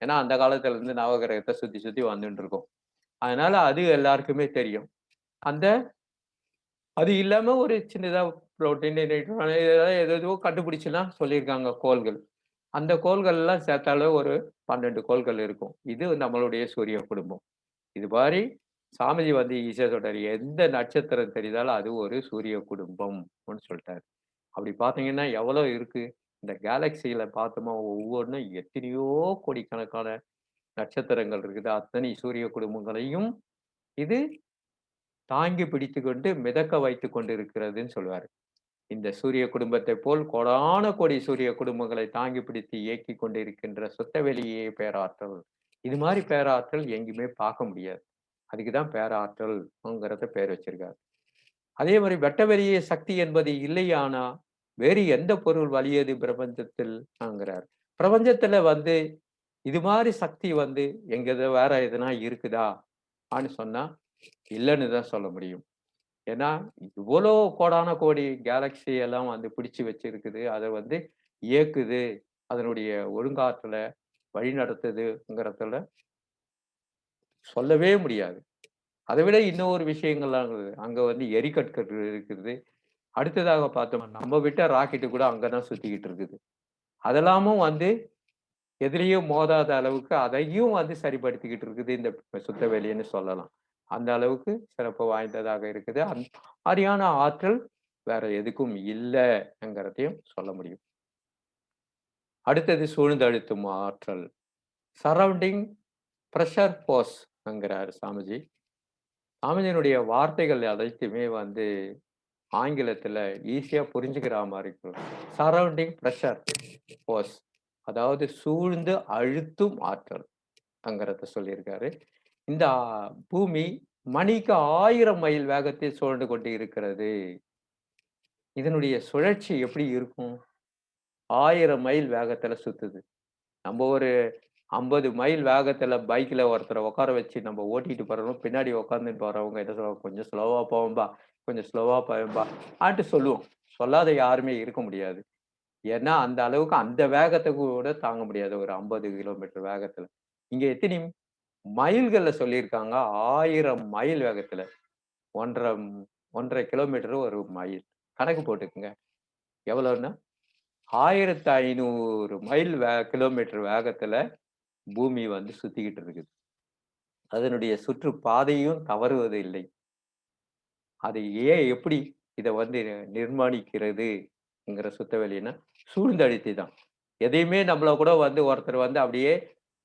ஏன்னா, அந்த காலத்துல இருந்து நவகிரகத்த சுத்தி சுத்தி வந்துட்டு இருக்கோம். அதனால அது எல்லாருக்குமே தெரியும். அந்த அது இல்லாம ஒரு சின்னதா புரோட்டீன், நியூட்ரான் இதெல்லாம் ஏதேதோ கண்டுபிடிச்சுலாம் சொல்லியிருக்காங்க கோள்கள். அந்த கோள்கள்லாம் சேர்த்தாலே ஒரு 12 கோள்கள் இருக்கும். இது நம்மளுடைய சூரிய குடும்பம். இது மாரி சாமிஜி வந்து ஈஸியா சொல்ட்டாரு. எந்த நட்சத்திரம் தெரிந்தாலும் அது ஒரு சூரிய குடும்பம்னு சொல்ட்டாரு. அப்படி பார்த்தீங்கன்னா எவ்வளோ இருக்கு? இந்த கேலக்ஸில பார்த்தோமா ஒவ்வொன்னும் எத்தனையோ கோடிக்கணக்கான நட்சத்திரங்கள் இருக்குது. அத்தனை சூரிய குடும்பங்களையும் இது தாங்கி பிடித்துக்கொண்டு மிதக்க வைத்துக் கொண்டிருக்கிறதுன்னு சொல்லுவாரு. இந்த சூரிய குடும்பத்தைப் போல் கோடான கோடி சூரிய குடும்பங்களை தாங்கி பிடித்து இயக்கிக் கொண்டிருக்கின்ற சுத்தவெளியே பேராற்றல். இது மாரி பேராற்றல் எங்கேயுமே பார்க்க முடியாது. அதுக்கு தான் பேராற்றல்ங்கிறத பேர் வச்சிருக்காரு. அதே மாரி வெட்டவெளியே சக்தி என்பது இல்லையானா, வேறு எந்த பொருள் வலியது பிரபஞ்சத்தில்ங்கிறார். பிரபஞ்சத்துல வந்து இது மாரி சக்தி வந்து வேற எதுனா இருக்குதா? சொன்னா இல்லன்னு தான் சொல்ல முடியும். ஏன்னா, இவ்வளோ கோடான கோடி கேலக்ஸி எல்லாம் வந்து பிடிச்சு வச்சிருக்குது. அத வந்து இயக்குது. அதனுடைய ஒழுங்காற்றல வழிநடத்துதுங்கிறதுல சொல்லவே முடியாது. அத விட இன்னொரு விஷயங்கள்லாம் இருக்குது. அங்க வந்து எரிகட்கள் இருக்குது. அடுத்ததாக பார்த்தோம்னா, நம்ம விட்ட ராக்கெட் கூட அங்க தான் சுத்திக்கிட்டு இருக்குது. அதெல்லாமும் வந்து எதிலயும் மோதாத அளவுக்கு அதையும் வந்து சரிப்படுத்திக்கிட்டு இருக்குது இந்த சுத்தவெளின்னு சொல்லலாம். அந்த அளவுக்கு சிறப்பு வாய்ந்ததாக இருக்குது. அந்த மாரியான ஆற்றல் வேற எதுக்கும் இல்லங்கிறதையும் சொல்ல முடியும். அடுத்தது சூழ்ந்தழுத்தும் ஆற்றல். சரவுண்டிங் பிரஷர் ஃபோர்ஸ்ங்கிறாரு சாமிஜி. சாமிஜியினுடைய வார்த்தைகள் அனைத்துமே வந்து ஆங்கிலத்துல ஈஸியா புரிஞ்சுக்கிற மாரி இருக்கும். Surrounding pressure force. அதாவது சூழ்ந்து அழுத்தும் ஆற்றல்ங்கிறத சொல்லியிருக்காரு. இந்த பூமி மணிக்கு 1000 மைல் வேகத்தில் சுழன்று கொண்டு இருக்கிறது. இதனுடைய சுழற்சி எப்படி இருக்கும்? 1000 மைல் வேகத்துல சுத்துது. நம்ம ஒரு 50 மைல் வேகத்துல பைக்ல ஒருத்தர உட்கார வச்சு நம்ம ஓட்டிட்டு போறோம். பின்னாடி உட்கார்ந்துட்டு போறவங்க என்ன சொல்லுவாங்க, "கொஞ்சம் ஸ்லோவா போவேன்பா, கொஞ்சம் ஸ்லோவா போவேன்பா" சொல்லுவோம். சொல்லாத யாருமே இருக்க முடியாது. ஏன்னா, அந்த அளவுக்கு அந்த வேகத்த கூட தாங்க முடியாது. ஒரு 50 கிலோமீட்டர் வேகத்துல. இங்க எத்தினி மைல்கள்ல சொல்லியிருக்காங்க. 1000 மைல் வேகத்துல. 1 1 1/2 கிலோமீட்டர் ஒரு மைல். கணக்கு போட்டுக்கங்க. எவ்வளவுன்னா 1500 மைல் கிலோமீட்டர் வேகத்துல பூமி வந்து சுத்திக்கிட்டு இருக்குது. அதனுடைய சுற்று பாதையும் தவறுவது இல்லை. அது எப்படி இத வந்து நிர்மாணிக்கிறதுங்கிற சுத்தவெளின்னா, சூழ்ந்தழுத்தி தான். எதையுமே நம்மள கூட வந்து ஒருத்தர் வந்து அப்படியே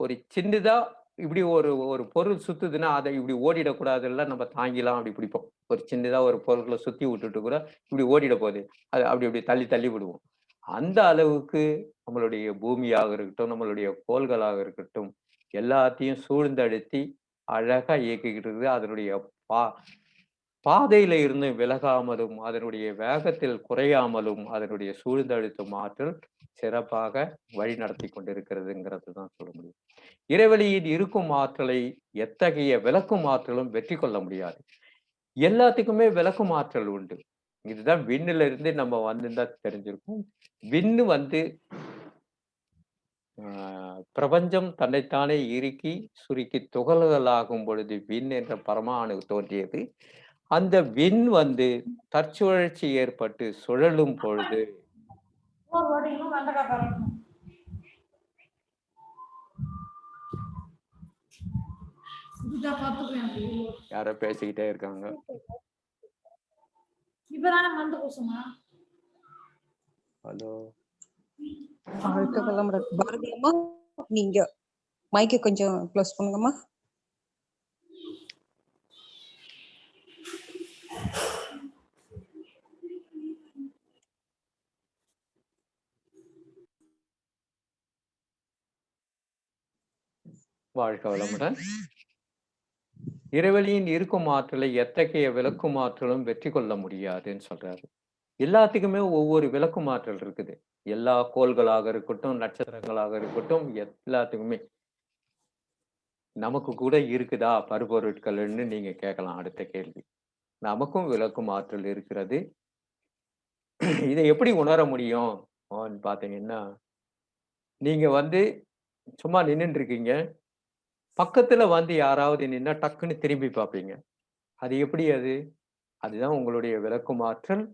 ஒரு சின்னதா இப்படி ஒரு ஒரு பொருள் சுத்துதுன்னா, அத இப்படி ஓடிடக்கூடாதுல்ல நம்ம தாங்கிலாம் அப்படி பிடிப்போம். ஒரு சின்னதா ஒரு பொருள சுத்தி விட்டுட்டு கூட இப்படி ஓடிட போகுது. அது அப்படி அப்படி தள்ளி தள்ளி விடுவோம். அந்த அளவுக்கு நம்மளுடைய பூமியாக இருக்கட்டும், நம்மளுடைய கோள்களாக இருக்கட்டும், எல்லாத்தையும் சூழ்ந்தழுத்தி அழகா இயக்கிக்கிட்டு இருக்குது. அதனுடைய பா பாதையில இருந்து விலகாமலும், அதனுடைய வேகத்தில் குறையாமலும், அதனுடைய சூழ்ந்தழுத்தும் ஆற்றல் சிறப்பாக வழிநடத்திக் கொண்டிருக்கிறதுங்கிறது தான் சொல்ல முடியும். இறைவெளியில் இருக்கும் ஆற்றலை எத்தகைய விளக்கும் ஆற்றலும் வெற்றி கொள்ள முடியாது. எல்லாத்துக்குமே விளக்கும் ஆற்றல் உண்டு. இதுதான் விண்ணுல இருந்து நம்ம வந்திருந்தா தெரிஞ்சிருக்கும். விண்ணு வந்து ஆ பிரபஞ்சம் தன்னைத்தானே இறுக்கி, சுருக்கி துகள்களாகும் பொழுது விண் என்ற பரமாணு தோன்றியது. அந்த விண் வந்து தற்சுழற்சி ஏற்பட்டு சுழலும் பொழுது யாரோ பேசிக்கிட்டே இருக்காங்க. ஹலோ. பாரதி அம்மா, நீங்க மைக்கை கொஞ்சம் க்ளோஸ் பண்ணுங்கம்மா. வாழ்க வளமுடன். இறைவெளியின் இருக்கும் ஆற்றலை எத்தகைய விளக்கும் ஆற்றலும் வெற்றி கொள்ள முடியாதுன்னு சொல்றாரு. எல்லாத்துக்குமே ஒவ்வொரு விளக்கும் ஆற்றல் இருக்குது. எல்லா கோள்களாக இருக்கட்டும், நட்சத்திரங்களாக இருக்கட்டும், எல்லாத்துக்குமே. நமக்கு கூட இருக்குதா பருப்பொருட்கள்ன்னு நீங்க கேட்கலாம் அடுத்த கேள்வி. நமக்கும் விளக்கும் ஆற்றல் இருக்கிறது. இதை எப்படி உணர முடியும் பாத்தீங்கன்னா, நீங்க வந்து சும்மா நின்னுட்டு இருக்கீங்க. பக்கத்துல வந்து யாராவது நின்னா டக்குன்னு திரும்பி பார்ப்பீங்க. அது எப்படி அது? அதுதான் உங்களுடைய விளக்கும் ஆற்றல்.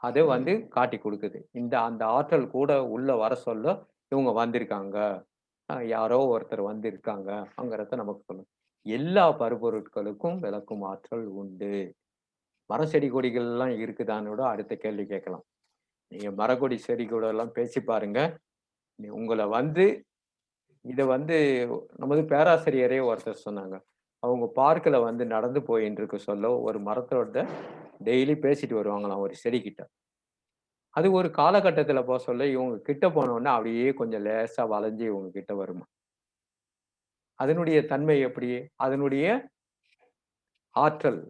அது வந்து காட்டிக் குடுக்குது. அந்த ஆற்றல் கூட உள்ள வர சொல்ல, இவங்க வந்திருக்காங்க. யாரோ ஒருத்தர் வந்திருக்காங்கங்கிறத நமக்கு சொல்லும். எல்லா பருப்பொருட்களுக்கும் விளக்கும் ஆற்றல் உண்டு. மரம், செடி, கொடிகள்லாம் இருக்குதான்னு கூட அடுத்த கேள்வி கேட்கலாம். நீங்க மரக்கொடி, செடி கூட எல்லாம் பேசி பாருங்க. உங்கள வந்து இத வந்து நமது பேராசிரியரே ஒருத்தர் சொன்னாங்க. அவங்க பார்க்ல வந்து நடந்து போயின்னு இருக்க சொல்ல, ஒரு மரத்தோட டெய்லி பேசிட்டு வருவாங்களாம் ஒரு செடிகிட்ட. அது ஒரு காலகட்டத்தில சொல்ல, இவங்க கிட்ட போனோனே அப்படியே கொஞ்சம் லேசா வளைஞ்சு இவங்க கிட்ட வருமாம். அதனுடைய தன்மை எப்படி? அதனுடைய ஆற்றல்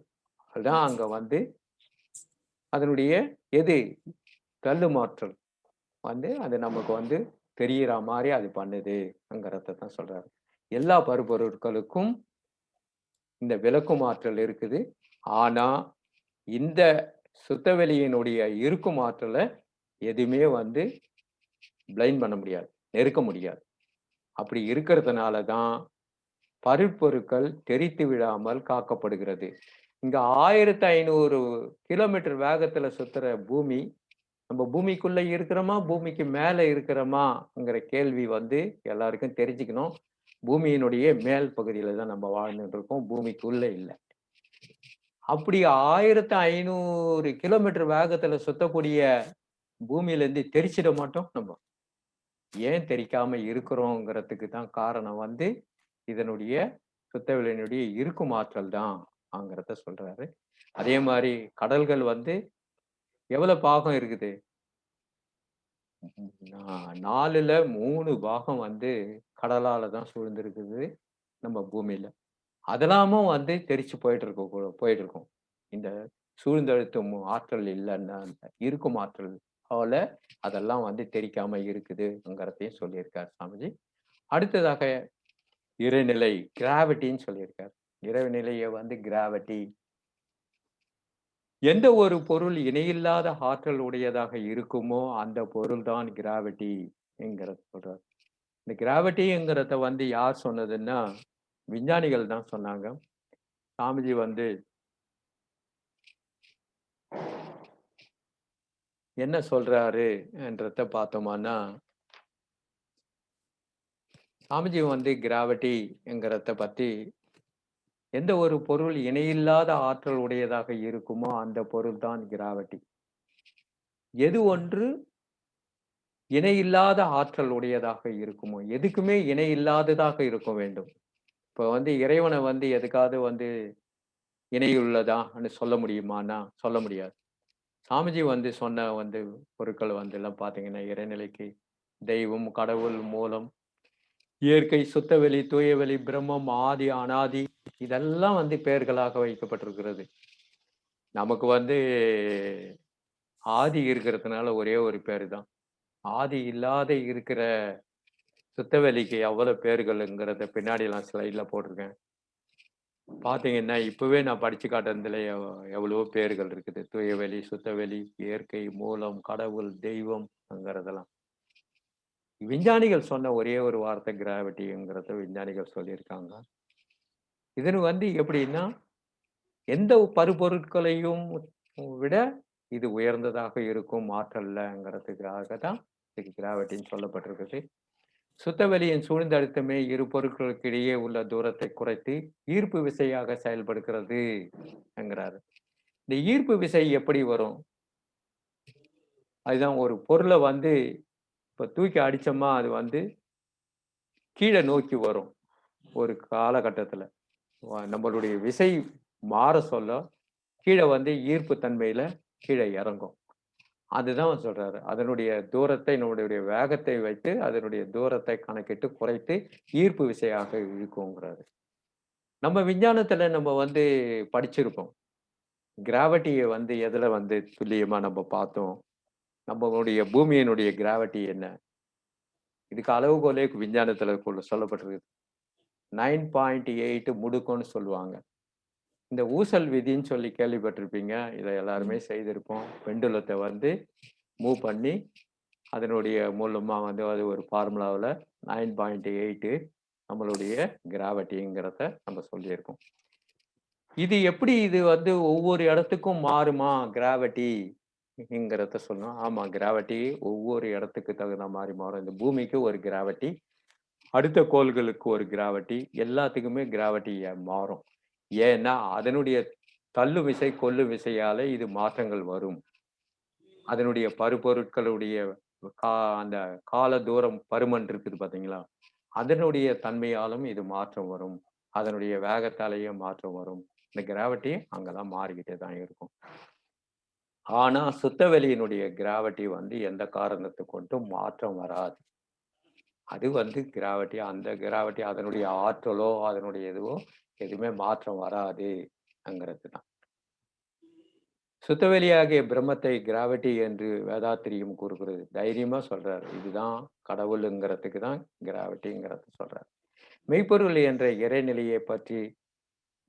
தான் அங்க வந்து அதனுடைய எது தள்ளும் ஆற்றல் வந்து அது நமக்கு வந்து தெரியிற மாரி அது பண்ணுதுங்கிறத தான் சொல்றாரு. எல்லா பருப்பொருட்களுக்கும் இந்த விளக்கும் ஆற்றல் இருக்குது. ஆனா, இந்த சுத்தவெளியினுடைய இருக்கும் ஆற்றல எதுவுமே வந்து பிளைண்ட் பண்ண முடியாது. நெருக்க முடியாது. அப்படி இருக்கிறதுனால தான் பருப்பொருட்கள் தெறித்து விழாமல் காக்கப்படுகிறது. இங்க 1500 கிலோமீட்டர் வேகத்துல சுத்துற பூமி, நம்ம பூமிக்குள்ள இருக்கிறோமா? பூமிக்கு மேல இருக்கிறோமாங்கிற கேள்வி வந்து எல்லாருக்கும் தெரிஞ்சுக்கணும். பூமியினுடைய மேல் பகுதியில தான் நம்ம வாழ்ந்துட்டு இருக்கோம். பூமிக்குள்ள இல்ல. அப்படி 1500 கிலோமீட்டர் வேகத்துல சுத்தக்கூடிய பூமியில இருந்து தெரிச்சிட மாட்டோம் நம்ம. ஏன் தெரிக்காம இருக்கிறோங்கிறதுக்கு தான் காரணம் வந்து இதனுடைய சுத்தவெளியினுடைய இருக்கும் ஆற்றல் தான்ங்கிறத சொல்றாரு. அதே மாதிரி கடல்கள் வந்து எவ்வளவு பாகம் இருக்குது? 4ல 3 பாகம் வந்து கடலால தான் சூழ்ந்திருக்குது நம்ம பூமியில. அதெல்லாமும் வந்து தெரிச்சு போயிட்டு இருக்கும். இந்த சூழ்ந்தழுத்தும் ஆற்றல் இல்லன்னா இருக்கும் ஆற்றல் போல அதெல்லாம் வந்து தெரிக்காம இருக்குதுங்கிறதையும் சொல்லியிருக்கார் சாமிஜி. அடுத்ததாக இறைநிலை கிராவிட்டின்னு சொல்லியிருக்கார். இறைநிலையை வந்து கிராவிட்டி. எந்த ஒரு பொருள் இணையில்லாத ஆற்றல் உடையதாக இருக்குமோ அந்த பொருள் தான் கிராவிட்டி என்கிறத சொல்றார். இந்த கிராவிட்டிங்கிறத வந்து யார் சொன்னதுன்னா விஞ்ஞானிகள் தான் சொன்னாங்க. சாமிஜி வந்து என்ன சொல்றாரு என்றத பார்த்தோமானா, சாமிஜி வந்து கிராவிட்டிங்கிறத பத்தி எந்த ஒரு பொருள் இணையில்லாத ஆற்றல் உடையதாக இருக்குமோ அந்த பொருள் தான் கிராவிட்டி. எது ஒன்று இணையில்லாத ஆற்றல் உடையதாக இருக்குமோ, எதுக்குமே இணை இல்லாததாக இருக்க வேண்டும். இப்ப வந்து இறைவன வந்து எதுக்காவது வந்து இணையுள்ளதான்னு சொல்ல முடியுமான்னா, சொல்ல முடியாது. சாமிஜி வந்து சொன்ன வந்து பொருட்கள் வந்து எல்லாம் பார்த்தீங்கன்னா, இறைநிலைக்கு தெய்வம், கடவுள், மூலம், இயற்கை, சுத்தவெளி, தூயவெளி, பிரம்மம், ஆதி, அனாதி இதெல்லாம் வந்து பெயர்களாக வைக்கப்பட்டிருக்கிறது. நமக்கு வந்து ஆதி இருக்கிறதுனால ஒரே ஒரு பேரு தான். ஆதி இல்லாத இருக்கிற சுத்தவெளிக்கு எவ்வளவு பேர்கள்ங்கிறத பின்னாடி நான் ஸ்லைட்ல போட்டிருக்கேன். பார்த்தீங்கன்னா, இப்பவே நான் படிச்சு காட்டுனதுல எவ்வளவோ பேர்கள் இருக்குது. தூயவெளி, சுத்தவெளி, இயற்கை, மூலம், கடவுள், தெய்வம்ங்கிறதெல்லாம். விஞ்ஞானிகள் சொன்ன ஒரே ஒரு வார்த்தை கிராவிட்டிங்கிறத விஞ்ஞானிகள் சொல்லியிருக்காங்க. இது வந்து எப்படின்னா, எந்த பருப்பொருட்களையும் விட இது உயர்ந்ததாக இருக்கும் ஆற்றல்லங்கிறதுக்காக தான் இதுக்கு கிராவிட்டின்னு சொல்லப்பட்டிருக்குது. சுத்தவெளியின் சூழ்ந்த அழுத்தமே இரு பொருட்களுக்கு இடையே உள்ள தூரத்தை குறைத்து ஈர்ப்பு விசையாக செயல்படுகிறது என்கிறாரு. இந்த ஈர்ப்பு விசை எப்படி வரும்? அதுதான் ஒரு பொருளை வந்து இப்ப தூக்கி அடிச்சோமா அது வந்து கீழே நோக்கி வரும் ஒரு காலகட்டத்துல. நம்மளுடைய விசை மாற சொல்ல கீழே வந்து ஈர்ப்பு தன்மையில கீழே இறங்கும். அதுதான் சொல்றாரு. அதனுடைய தூரத்தை நம்முடைய வேகத்தை வைத்து அதனுடைய தூரத்தை கணக்கிட்டு குறைத்து ஈர்ப்பு விசையாக இழுக்குங்கிறாரு. நம்ம விஞ்ஞானத்துல நம்ம வந்து படிச்சிருப்போம். கிராவிட்டிய வந்து எதுல வந்து துல்லியமா நம்ம பார்த்தோம். நம்மளுடைய பூமியினுடைய கிராவிட்டி என்ன? இதுக்கு அளவுகோலே விஞ்ஞானத்துல சொல்லப்பட்டிருக்கு. 9.8 முடுக்கம்னு சொல்லுவாங்க. இந்த ஊசல் விதின்னு சொல்லி கேள்விப்பட்டிருப்பீங்க. இதை எல்லாருமே செய்திருப்போம். பெண்டுலத்தை வந்து மூவ் பண்ணி அதனுடைய மூலமா வந்து அது ஒரு ஃபார்முலாவில் 9.8 நம்மளுடைய கிராவிட்டிங்கிறத நம்ம சொல்லியிருக்கோம். இது எப்படி இது வந்து ஒவ்வொரு இடத்துக்கும் மாறுமா கிராவிட்டிங்கிறத சொன்னோம். ஆமா, கிராவிட்டி ஒவ்வொரு இடத்துக்கு தகுந்த மாதிரி மாறும். இந்த பூமிக்கு ஒரு கிராவிட்டி, அடுத்த கோள்களுக்கு ஒரு கிராவிட்டி, எல்லாத்துக்குமே கிராவிட்டி மாறும். ஏன்னா அதனுடைய தள்ளு விசை கொள்ளு விசையால இது மாற்றங்கள் வரும். அதனுடைய பருப்பொருட்களுடைய அந்த கால தூரம் பருமன் இருக்குது பாத்தீங்களா, அதனுடைய தன்மையாலும் இது மாற்றம் வரும். அதனுடைய வேகத்தாலேயும் மாற்றம் வரும். இந்த கிராவிட்டி அங்கெல்லாம் மாறிக்கிட்டே தான் இருக்கும். ஆனா சுத்தவெளியினுடைய கிராவிட்டி வந்து எந்த காரணத்தை கொண்டும் மாற்றம் வராது. அது வந்து கிராவிட்டி, அந்த கிராவிட்டி அதனுடைய ஆற்றலோ அதனுடைய இதுவோ எதுவுமே மாற்றம் வராதுங்கிறது தான். சுத்தவெளியாகிய பிரம்மத்தை கிராவிட்டி என்று வேதாத்திரியம் கூறுகிறது. தைரியமா சொல்றாரு. இதுதான் கடவுளுங்கிறதுக்கு தான் கிராவிட்டிங்கிறத சொல்றாரு. மெய்ப்பொருள் என்ற இறைநிலையை பற்றி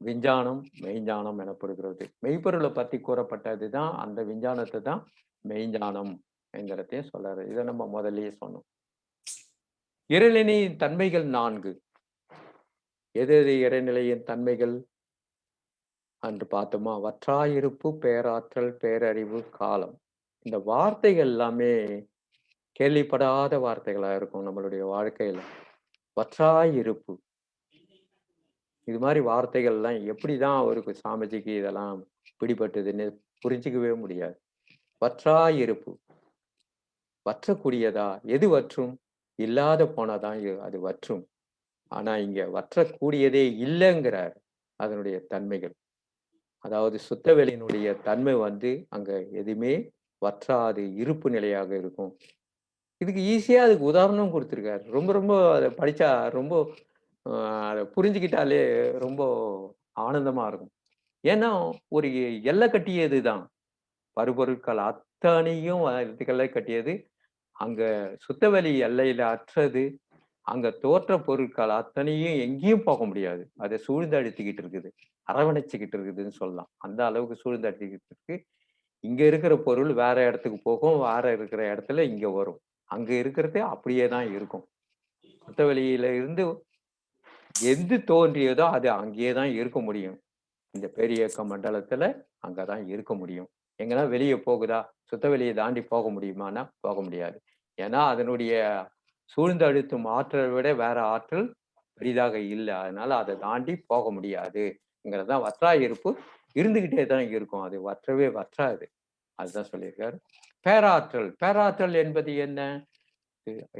விஞ்ஞானம் மெய்ஞானம் எனப்படுகிறது. மெய்ப்பொருளை பத்தி கூறப்பட்டது தான் அந்த விஞ்ஞானத்தை தான் மெய்ஞானம் என்கிறதையும் சொல்றாரு. இதை நம்ம முதல்லயே சொன்னோம். இறைநிலையின் தன்மைகள் 4. எது எது இறைநிலையின் தன்மைகள் என்று பார்த்தோமா, வற்றாயிருப்பு, பேராற்றல், பேரறிவு, காலம். இந்த வார்த்தைகள் எல்லாமே கேள்விப்படாத வார்த்தைகளா இருக்கும் நம்மளுடைய வாழ்க்கையில. வற்றாயிருப்பு, இது மாதிரி வார்த்தைகள்லாம் எப்படிதான் அவருக்கு சாமிஜிக்கு இதெல்லாம் பிடிபட்டதுன்னு புரிஞ்சுக்கவே முடியாது. வற்றாயிருப்பு, வற்றக்கூடியதா? எது வற்றும்? இல்லாத போனாதான் அது வற்றும். ஆனா இங்க வற்றக்கூடியதே இல்லைங்கிறார். அதனுடைய தன்மைகள், அதாவது சுத்தவெளியினுடைய தன்மை வந்து அங்க எதுவுமே வற்றாது இருப்பு நிலையாக இருக்கும். இதுக்கு ஈஸியா அதுக்கு உதாரணம் கொடுத்திருக்காரு. ரொம்ப ரொம்ப அதை படிச்சா ரொம்ப அதை புரிஞ்சுக்கிட்டாலே ரொம்ப ஆனந்தமா இருக்கும். ஏன்னா ஒரு எல்லை கட்டியது தான். பருப்பொருட்கள் அத்தனையும் எல்லை கட்டியது. அங்க சுத்தவெளி எல்லையில அற்றது. அங்க தோற்ற பொருட்கள் அத்தனையும் எங்கேயும் போக முடியாது. அதை சூழ்ந்தழுத்திக்கிட்டு இருக்குது, அரவணைச்சுக்கிட்டு இருக்குதுன்னு சொல்லலாம். அந்த அளவுக்கு சூழ்ந்தழுத்திக்கிட்டு இருக்கு. இங்க இருக்கிற பொருள் வேற இடத்துக்கு போகும், வேற இருக்கிற இடத்துல இங்க வரும். அங்க இருக்கிறது அப்படியே தான் இருக்கும். சுத்தவெளியில இருந்து எது தோன்றியதோ அது அங்கேயே தான் இருக்க முடியும். இந்த பேரியக்க மண்டலத்துல அங்கதான் இருக்க முடியும். எங்கன்னா வெளிய போகுதா? சுத்த வெளிய தாண்டி போக முடியுமான்னா, போக முடியாது. ஏன்னா, அதனுடைய சூழ்ந்து அழுத்தும் ஆற்றலை விட வேற ஆற்றல் பெரிதாக இல்ல. அதனால அத தாண்டி போக முடியாதுங்கிறது தான் வற்றா இருப்பு. இருந்துகிட்டே தான் இருக்கும். அது வற்றவே வற்றாது. அதுதான் சொல்லியிருக்காரு. பேராற்றல். பேராற்றல் என்பது என்ன?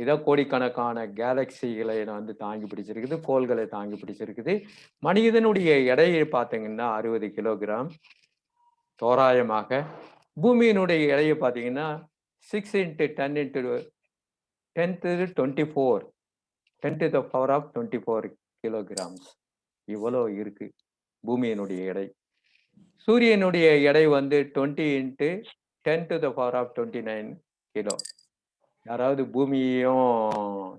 ஏதோ கோடிக்கணக்கான கேலக்சிகளை வந்து தாங்கி பிடிச்சிருக்குது. கோள்களை தாங்கி பிடிச்சிருக்குது. மனிதனுடைய எடையை பார்த்தீங்கன்னா 60 கிலோகிராம் தோராயமாக. பூமியினுடைய எடையை பார்த்தீங்கன்னா 6 into 10 into 10 to the power of 24 kilograms. இவ்வளோ இருக்கு பூமியினுடைய எடை. சூரியனுடைய எடை வந்து 20 into 10 to the power of 29 kilo. யாராவது பூமியையும்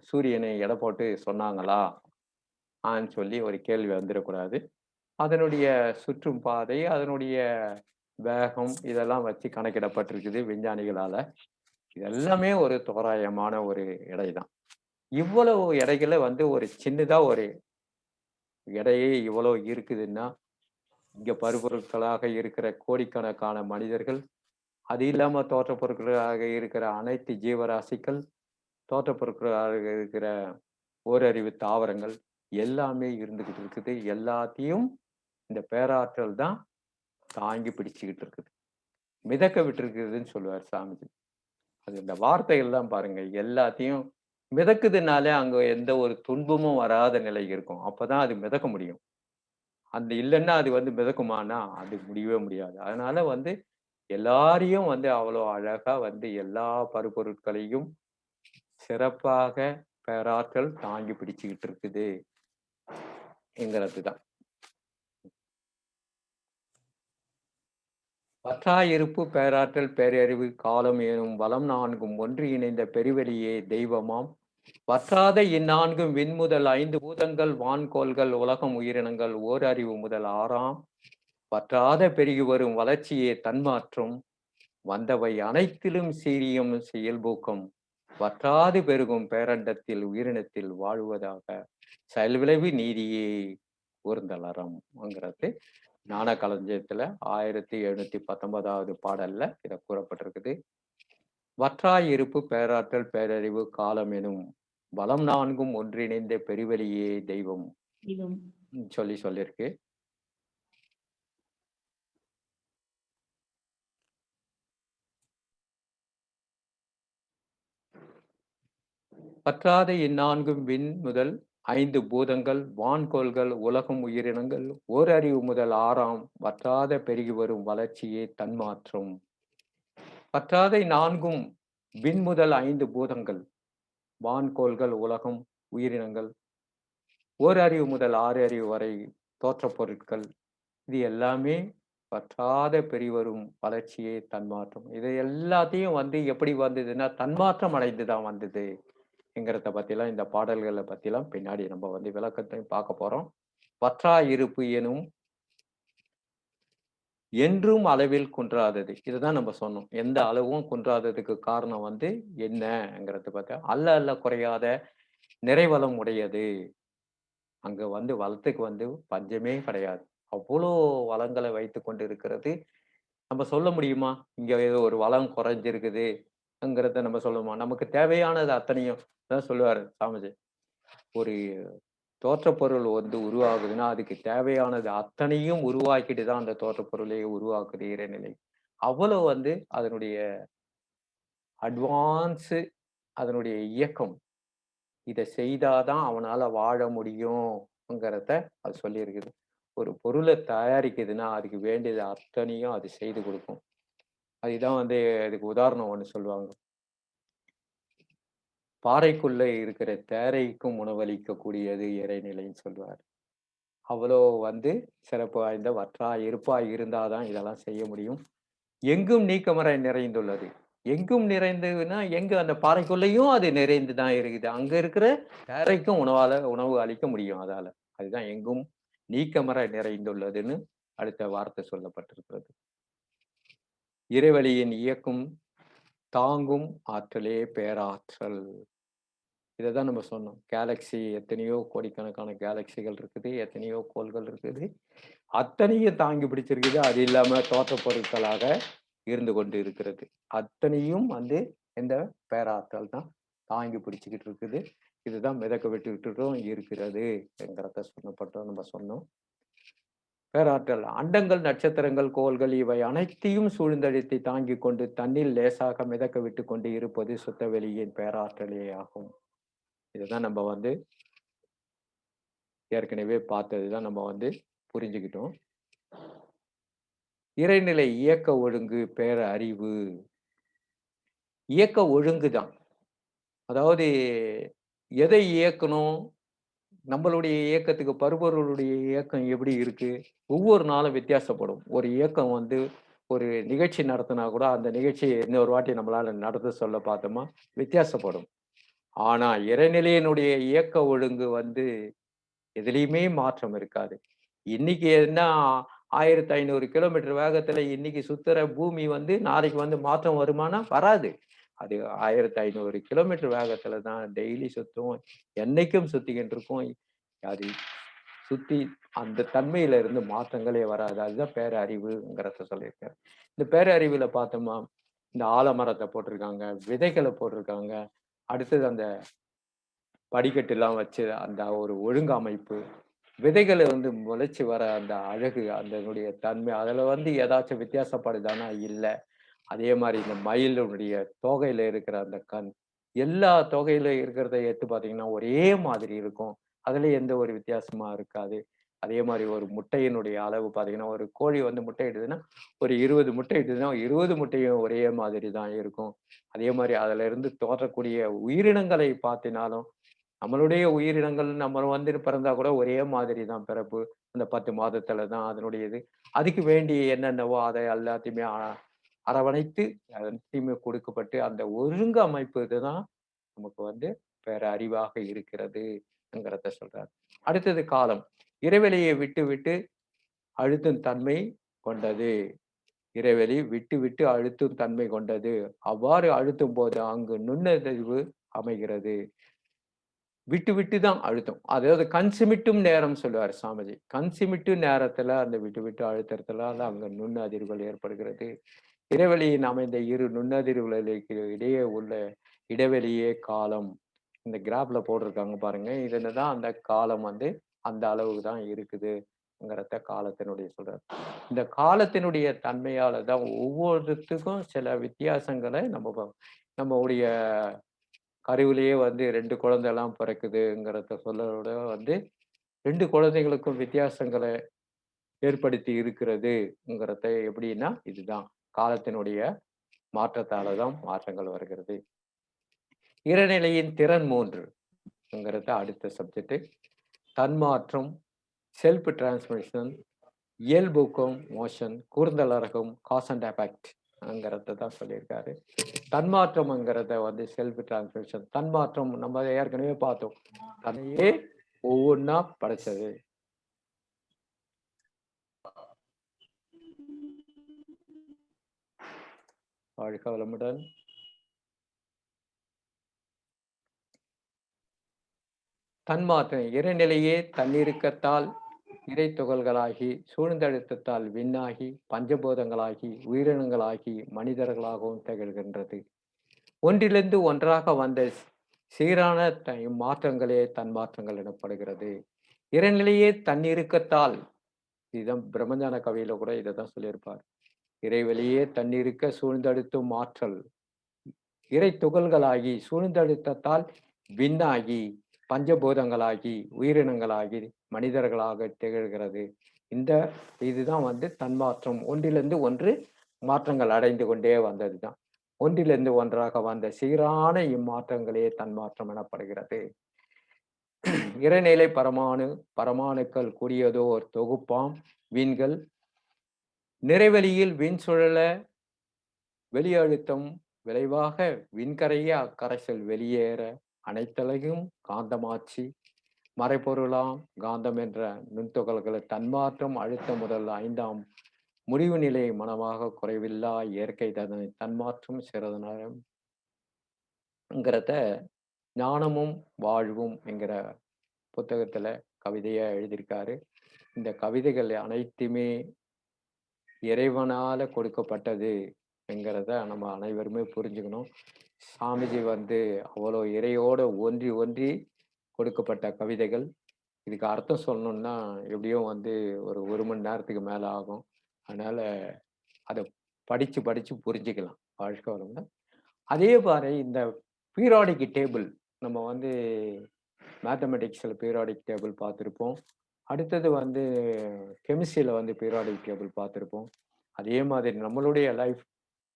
சூரியனை எடை போட்டு சொன்னாங்களா? சொல்லி ஒரு கேள்வி வந்துடக்கூடாது. அதனுடைய சுற்றும் பாதை, அதனுடைய வேகம் இதெல்லாம் வச்சு கணக்கிடப்பட்டிருக்குது விஞ்ஞானிகளால. இது எல்லாமே ஒரு தோராயமான ஒரு எடை தான். இவ்வளவு எடைகள வந்து ஒரு சின்னதா ஒரு எடையே இவ்வளோ இருக்குதுன்னா, இங்க பருப்பொருட்களாக இருக்கிற கோடிக்கணக்கான மனிதர்கள், அது இல்லாம தோற்றப் பொருட்களாக இருக்கிற அனைத்து ஜீவராசிகள், தோற்றப் பொருட்களாக இருக்கிற ஓரறிவு தாவரங்கள் எல்லாமே இருந்துகிட்டு இருக்குது. எல்லாத்தையும் இந்த பேராற்றல் தான் தாங்கி பிடிச்சுக்கிட்டு இருக்குது. மிதக்க விட்டுருக்குதுன்னு சொல்லுவார் சாமிஜி. அது இந்த வார்த்தைகள் தான் பாருங்க. எல்லாத்தையும் மிதக்குதுனாலே அங்க எந்த ஒரு துன்பமும் வராத நிலை இருக்கும். அப்பதான் அது மிதக்க முடியும். அந்த இல்லன்னா அது வந்து மிதக்குமான்னா, அது முடியவே முடியாது. அதனால வந்து எல்லாரையும் வந்து அவ்வளோ அழகா வந்து எல்லா பருப்பொருட்களையும் சிறப்பாக பேராற்றல் தாங்கி பிடிச்சுக்கிட்டு இருக்குது என்கிறது தான். பற்றாயிருப்பு பேராற்றல் பேரறிவு காலம் எனும் வளம் நான்கும் ஒன்று இணைந்த பெருவெளியே தெய்வமாம். வற்றாத இந்நான்கும் விண்முதல் 5 பூதங்கள் வான்கோள்கள் உலகம் உயிரினங்கள் ஓர் அறிவு முதல் 6ஆம் வற்றாத பெருகி வரும் வளர்ச்சியே தன்மாற்றம் வந்தவை அனைத்திலும் சீரியம் செயல்பூக்கம் வற்றாது பெருகும் பேரண்டத்தில் உயிரினத்தில் வாழ்வதாக செயல்விளைவு நீதியே கூர்ந்தலறம்ங்கிறது ஞான களஞ்சியத்துல 1719வது பாடல்ல இத கூறப்பட்டிருக்குது. வற்றாயிருப்பு பேராற்றல் பேரறிவு காலம் எனும் வளம் நான்கும் ஒன்றிணைந்த பெருவெளியே தெய்வம் சொல்லியிருக்கு. பற்றாத இந்நான்கும் விண் முதல் 5 பூதங்கள் வான்கோள்கள் உலகம் உயிரினங்கள் ஓர் அறிவு முதல் 6ஆம் வற்றாத பெருகி வரும் வளர்ச்சியே தன்மாற்றம். பற்றாத நான்கும் விண் முதல் 5 பூதங்கள் வான்கோள்கள் உலகம் உயிரினங்கள் ஓர் அறிவு முதல் 6 அறிவு வரை தோற்றப் பொருட்கள் இது எல்லாமே பற்றாத பெருகிவரும் வளர்ச்சியே தன்மாற்றம். இது எல்லாத்தையும் வந்து எப்படி வந்ததுன்னா தன்மாற்றம் அடைந்துதான் வந்தது என்கிறத பத்திலாம் இந்த பாடல்களை பத்திலாம் பின்னாடி நம்ம வந்து விளக்கத்தையும் பார்க்க போறோம். வற்றா இருப்பு எனும் என்றும் அளவில் குன்றாதது. இதுதான் நம்ம சொன்னோம். எந்த அளவும் குன்றாததுக்கு காரணம் வந்து என்னங்கிறத பார்த்தா அல்ல அல்ல குறையாத நிறைவளம் உடையது. அங்க வந்து வளத்துக்கு வந்து பஞ்சமே கிடையாது. அவ்வளோ வளங்களை வைத்து கொண்டு இருக்கிறது. நம்ம சொல்ல முடியுமா? இங்க ஏதோ ஒரு வளம் குறைஞ்சிருக்குதுங்கிறத நம்ம சொல்லுவோமா? நமக்கு தேவையானது அத்தனையும் தான் சொல்லுவாரு சாமிஜி. ஒரு தோற்றப் பொருள் வந்து உருவாகுதுன்னா, அதுக்கு தேவையானது அத்தனையும் உருவாக்கிட்டு தான் அந்த தோற்றப் பொருளை உருவாக்குது இறைநிலை. அவ்வளவு வந்து அதனுடைய அட்வான்ஸு அதனுடைய இயக்கம். இத செய்தாதான் அவனால வாழ முடியும்ங்கிறத அது சொல்லியிருக்குது. ஒரு பொருள தயாரிக்குதுன்னா, அதுக்கு வேண்டியது அத்தனையும் அது செய்து கொடுக்கும். அதுதான் வந்து அதுக்கு உதாரணம் ஒண்ணு சொல்லுவாங்க. பாறைக்குள்ள இருக்கிற தேரைக்கும் உணவளிக்கக்கூடியது இறைநிலைன்னு சொல்லுவார். அவ்வளோ வந்து சிறப்பு வாய்ந்த வற்றா இருப்பாய் இருந்தாதான் இதெல்லாம் செய்ய முடியும். எங்கும் நீக்கமற நிறைந்துள்ளது. எங்கும் நிறைந்ததுன்னா, எங்க அந்த பாறைக்குள்ளேயும் அது நிறைந்து தான் இருக்குது. அங்க இருக்கிற தேரைக்கும் உணவு அளிக்க முடியும் அதால. அதுதான் எங்கும் நீக்கமற நிறைந்துள்ளதுன்னு அடுத்த வார்த்தை சொல்லப்பட்டிருக்கிறது. இறைவழியின் இயக்கும் தாங்கும் ஆற்றலே பேராற்றல். இதைதான் நம்ம சொன்னோம். கேலக்ஸி எத்தனையோ கோடிக்கணக்கான கேலக்ஸிகள் இருக்குது, எத்தனையோ கோள்கள் இருக்குது. அத்தனையும் தாங்கி பிடிச்சிருக்குது. அது இல்லாம தோற்றப் பொருட்களாக இருந்து கொண்டு இருக்கிறது. அத்தனையும் வந்து இந்த பேராற்றல் தான் தாங்கி பிடிச்சுக்கிட்டு இருக்குது. இதுதான் மிதக்க விட்டுக்கிட்டும் இருக்கிறது என்கிறத சொன்னப்பட்டோம் நம்ம சொன்னோம். பேராற்றல் அண்டங்கள், நட்சத்திரங்கள், கோள்கள் இவை அனைத்தையும் சூழ்ந்தழுத்தி தாங்கிக் கொண்டு தன்னில் லேசாக மிதக்க விட்டுக் கொண்டு இருப்பது சுத்த வெளியின் பேராற்றலே ஆகும். இதுதான் நம்ம வந்து ஏற்கனவே பார்த்ததுதான் நம்ம வந்து புரிஞ்சுக்கிட்டோம். இறைநிலை இயக்க ஒழுங்கு பேர அறிவு. இயக்க ஒழுங்கு தான். அதாவது எதை இயக்கணும்? நம்மளுடைய இயக்கத்துக்கு பருப்பொருளுடைய இயக்கம் எப்படி இருக்கு? ஒவ்வொரு நாளும் வித்தியாசப்படும். ஒரு இயக்கம் வந்து ஒரு நிகழ்ச்சி நடத்தினா கூட அந்த நிகழ்ச்சியை இன்னொரு வாட்டி நம்மளால நடத்த சொல்ல பார்த்தோமா வித்தியாசப்படும். ஆனா இறைநிலையினுடைய இயக்க ஒழுங்கு வந்து எதுலயுமே மாற்றம் இருக்காது. இன்னைக்கு என்ன 1500 கிலோமீட்டர் வேகத்துல இன்னைக்கு சுத்துற பூமி வந்து நாளைக்கு வந்து மாற்றம் வருமானா? வராது. அது 1500 கிலோமீட்டர் வேகத்துல தான் டெய்லி சுத்தும். என்னைக்கும் சுத்திக்கிட்டு இருக்கும். அது சுத்தி அந்த தன்மையில இருந்து மாற்றங்களே வராது. அதுதான் பேரறிவுங்கிறத சொல்லியிருக்காரு. இந்த பேரறிவுல பார்த்தோமா, இந்த ஆலமரத்த போட்டிருக்காங்க, விதைகள போட்டிருக்காங்க. அடுத்தது அந்த படிக்கட்டுலாம் வச்சு அந்த ஒரு ஒழுங்கமைப்பு. விதைகள வந்து முளைச்சு வர அந்த அழகு, அதனுடைய தன்மை, அதுல வந்து ஏதாச்சும் வித்தியாசப்படுதான்னா இல்ல. அதே மாரி இந்த மயிலுடைய தோகையில இருக்கிற அந்த கண், எல்லா தோகையில இருக்கிறத எடுத்து பார்த்தீங்கன்னா, ஒரே மாதிரி இருக்கும். அதுல எந்த ஒரு வித்தியாசமா இருக்காது. அதே மாரி ஒரு முட்டையினுடைய அளவு பார்த்தீங்கன்னா, ஒரு கோழி வந்து முட்டை இடுதுன்னா, ஒரு 20 முட்டை இடுதுன்னா, 20 முட்டையும் ஒரே மாதிரி தான் இருக்கும். அதே மாரி அதுல இருந்து தோன்றக்கூடிய உயிரினங்களை பார்த்தினாலும், நம்மளுடைய உயிரினங்கள் நம்ம வந்து பிறந்தா கூட ஒரே மாதிரி தான் பிறப்பு. அந்த 10 மாதத்துல தான் அதனுடைய இது. அதுக்கு வேண்டி என்னென்னவோ அத எல்லாத்தையுமே அரவணைத்து அனைத்தையுமே கொடுக்கப்பட்டு அந்த ஒருங்கமைப்பு இதுதான் நமக்கு வந்து பேரறிவாக இருக்கிறதுங்கிறத சொல்றார். அடுத்தது காலம். இறைவெளியை விட்டு விட்டு அழுத்தும் தன்மை கொண்டது. இறைவெளி விட்டு விட்டு அழுத்தும் தன்மை கொண்டது. அவ்வாறு அழுத்தும் போது அங்கு நுண்ணறிவு அமைகிறது. விட்டு விட்டு தான் அழுத்தம். அதாவது கண் சிமிட்டும் நேரம் சொல்லுவாரு சாமிஜி. கண் சிமிட்டும் நேரத்துல அந்த விட்டு விட்டு அழுத்தறதுல அங்க நுண்ணதிர்வுகள் ஏற்படுகிறது. இடைவெளியின் அமைந்த இரு நுண்ணதிர்வுகளுக்கு இடையே உள்ள இடைவெளியே காலம். இந்த கிராஃப்ல போட்டிருக்காங்க பாருங்க. இதுல தான் அந்த காலம் வந்து அந்த அளவுக்கு தான் இருக்குதுங்கிறத காலத்தினுடைய சொல்றாரு. இந்த காலத்தினுடைய தன்மையால தான் ஒவ்வொருத்துக்கும் சில வித்தியாசங்களை நம்முடைய கருவிலேயே வந்து 2 குழந்தைலாம் பிறக்குதுங்கிறத சொல்லறத வந்து 2 குழந்தைகளுக்கும் வித்தியாசங்கள ஏற்படுத்தி இருக்கிறதுங்கிறத எப்படின்னா, இதுதான் காலத்தினுடைய மாற்றத்தால தான் மாற்றங்கள் வருகிறது. இறைநிலையின் திறன் 3ங்கிறது அடுத்த சப்ஜெக்ட். தன்மாற்றம், செல்ஃப் டிரான்ஸ்மிஷன், இயல்பூக்கம், மோஷன், கூர்ந்தலறகம், காஸ் அண்ட் எஃபெக்ட்ங்கிறத தான் சொல்லியிருக்காரு. தன்மாற்றம்ங்கிறத வந்து செல்ஃப் டிரான்ஸ்மிஷன். தன்மாற்றம் நம்ம ஏற்கனவே பார்த்தோம். தன்னையே ஒவ்வொன்னா படைச்சது. வாழ்க வளமுடன். தன்மாற்றம் இறைநிலையே தன்னிருக்கத்தால் இறை துகள்களாகி சூழ்ந்தழுத்தத்தால் விண்ணாகி பஞ்சபூதங்களாகி உயிரினங்களாகி மனிதர்களாகவும் திகழ்கின்றது. ஒன்றிலிருந்து ஒன்றாக வந்த சீரான மாற்றங்களே தன்மாற்றங்கள் எனப்படுகிறது. இறைநிலையே தன்னிருக்கத்தால் இதுதான் பிரம்மஞான கவியில கூட இதைதான் சொல்லியிருப்பார். இறைவெளியே தன்னிருக்க சூழ்ந்தழுத்தும் ஆற்றல் இறை துகள்களாகி சூழ்ந்தழுத்தத்தால் விண்ணாகி பஞ்சபூதங்களாகி உயிரினங்களாகி மனிதர்களாக திகழ்கிறது. இந்த இதுதான் வந்து தன்மாற்றம். ஒன்றிலிருந்து ஒன்று மாற்றங்கள் அடைந்து கொண்டே வந்ததுதான். ஒன்றிலிருந்து ஒன்றாக வந்த சீரான இம்மாற்றங்களே தன்மாற்றம் எனப்படுகிறது. இறைநிலை பரமாணுக்கள் கூடியதோ ஒரு தொகுப்பாம் விண்கள் நிறைவெளியில் விண் சுழல வெளியழுத்தம் விளைவாக விண்கரைய அக்கரைசல் வெளியேற அனைத்தலையும் காந்தமாட்சி மறைபொருளாம் காந்தம் என்ற நுண்துகள்களை தன்மாற்றம் அழுத்தம் முதல் 5ஆம் முடிவு நிலை மனமாக குறைவில்லா இயற்கை தன்னை தன்மாற்றம் சிறதனங்கிறத ஞானமும் வாழ்வும் என்கிற புத்தகத்துல கவிதையா எழுதியிருக்காரு. இந்த கவிதைகள் அனைத்துமே இறைவனால கொடுக்கப்பட்டது என்கிறத நம்ம அனைவருமே புரிஞ்சுக்கணும். சாமிஜி வந்து அவ்வளோ இறையோட ஒன்றி ஒன்றி கொடுக்கப்பட்ட கவிதைகள். இதுக்கு அர்த்தம் சொல்லணும்னா எப்படியும் வந்து ஒரு 1 மணி நேரத்துக்கு மேல ஆகும். அதனால அத படிச்சு படிச்சு புரிஞ்சுக்கலாம். வாழ்க வளமுடன். அதே மாரி இந்த பீரியாடிக் டேபிள் நம்ம வந்து மேத்தமேட்டிக்ஸ்ல பீரியாடிக் டேபிள் பார்த்திருப்போம். அடுத்தது வந்து கெமிஸ்ட்ரியில வந்து பீரியாடிக் டேபிள் பார்த்திருப்போம். அதே மாதிரி நம்மளுடைய லைஃப்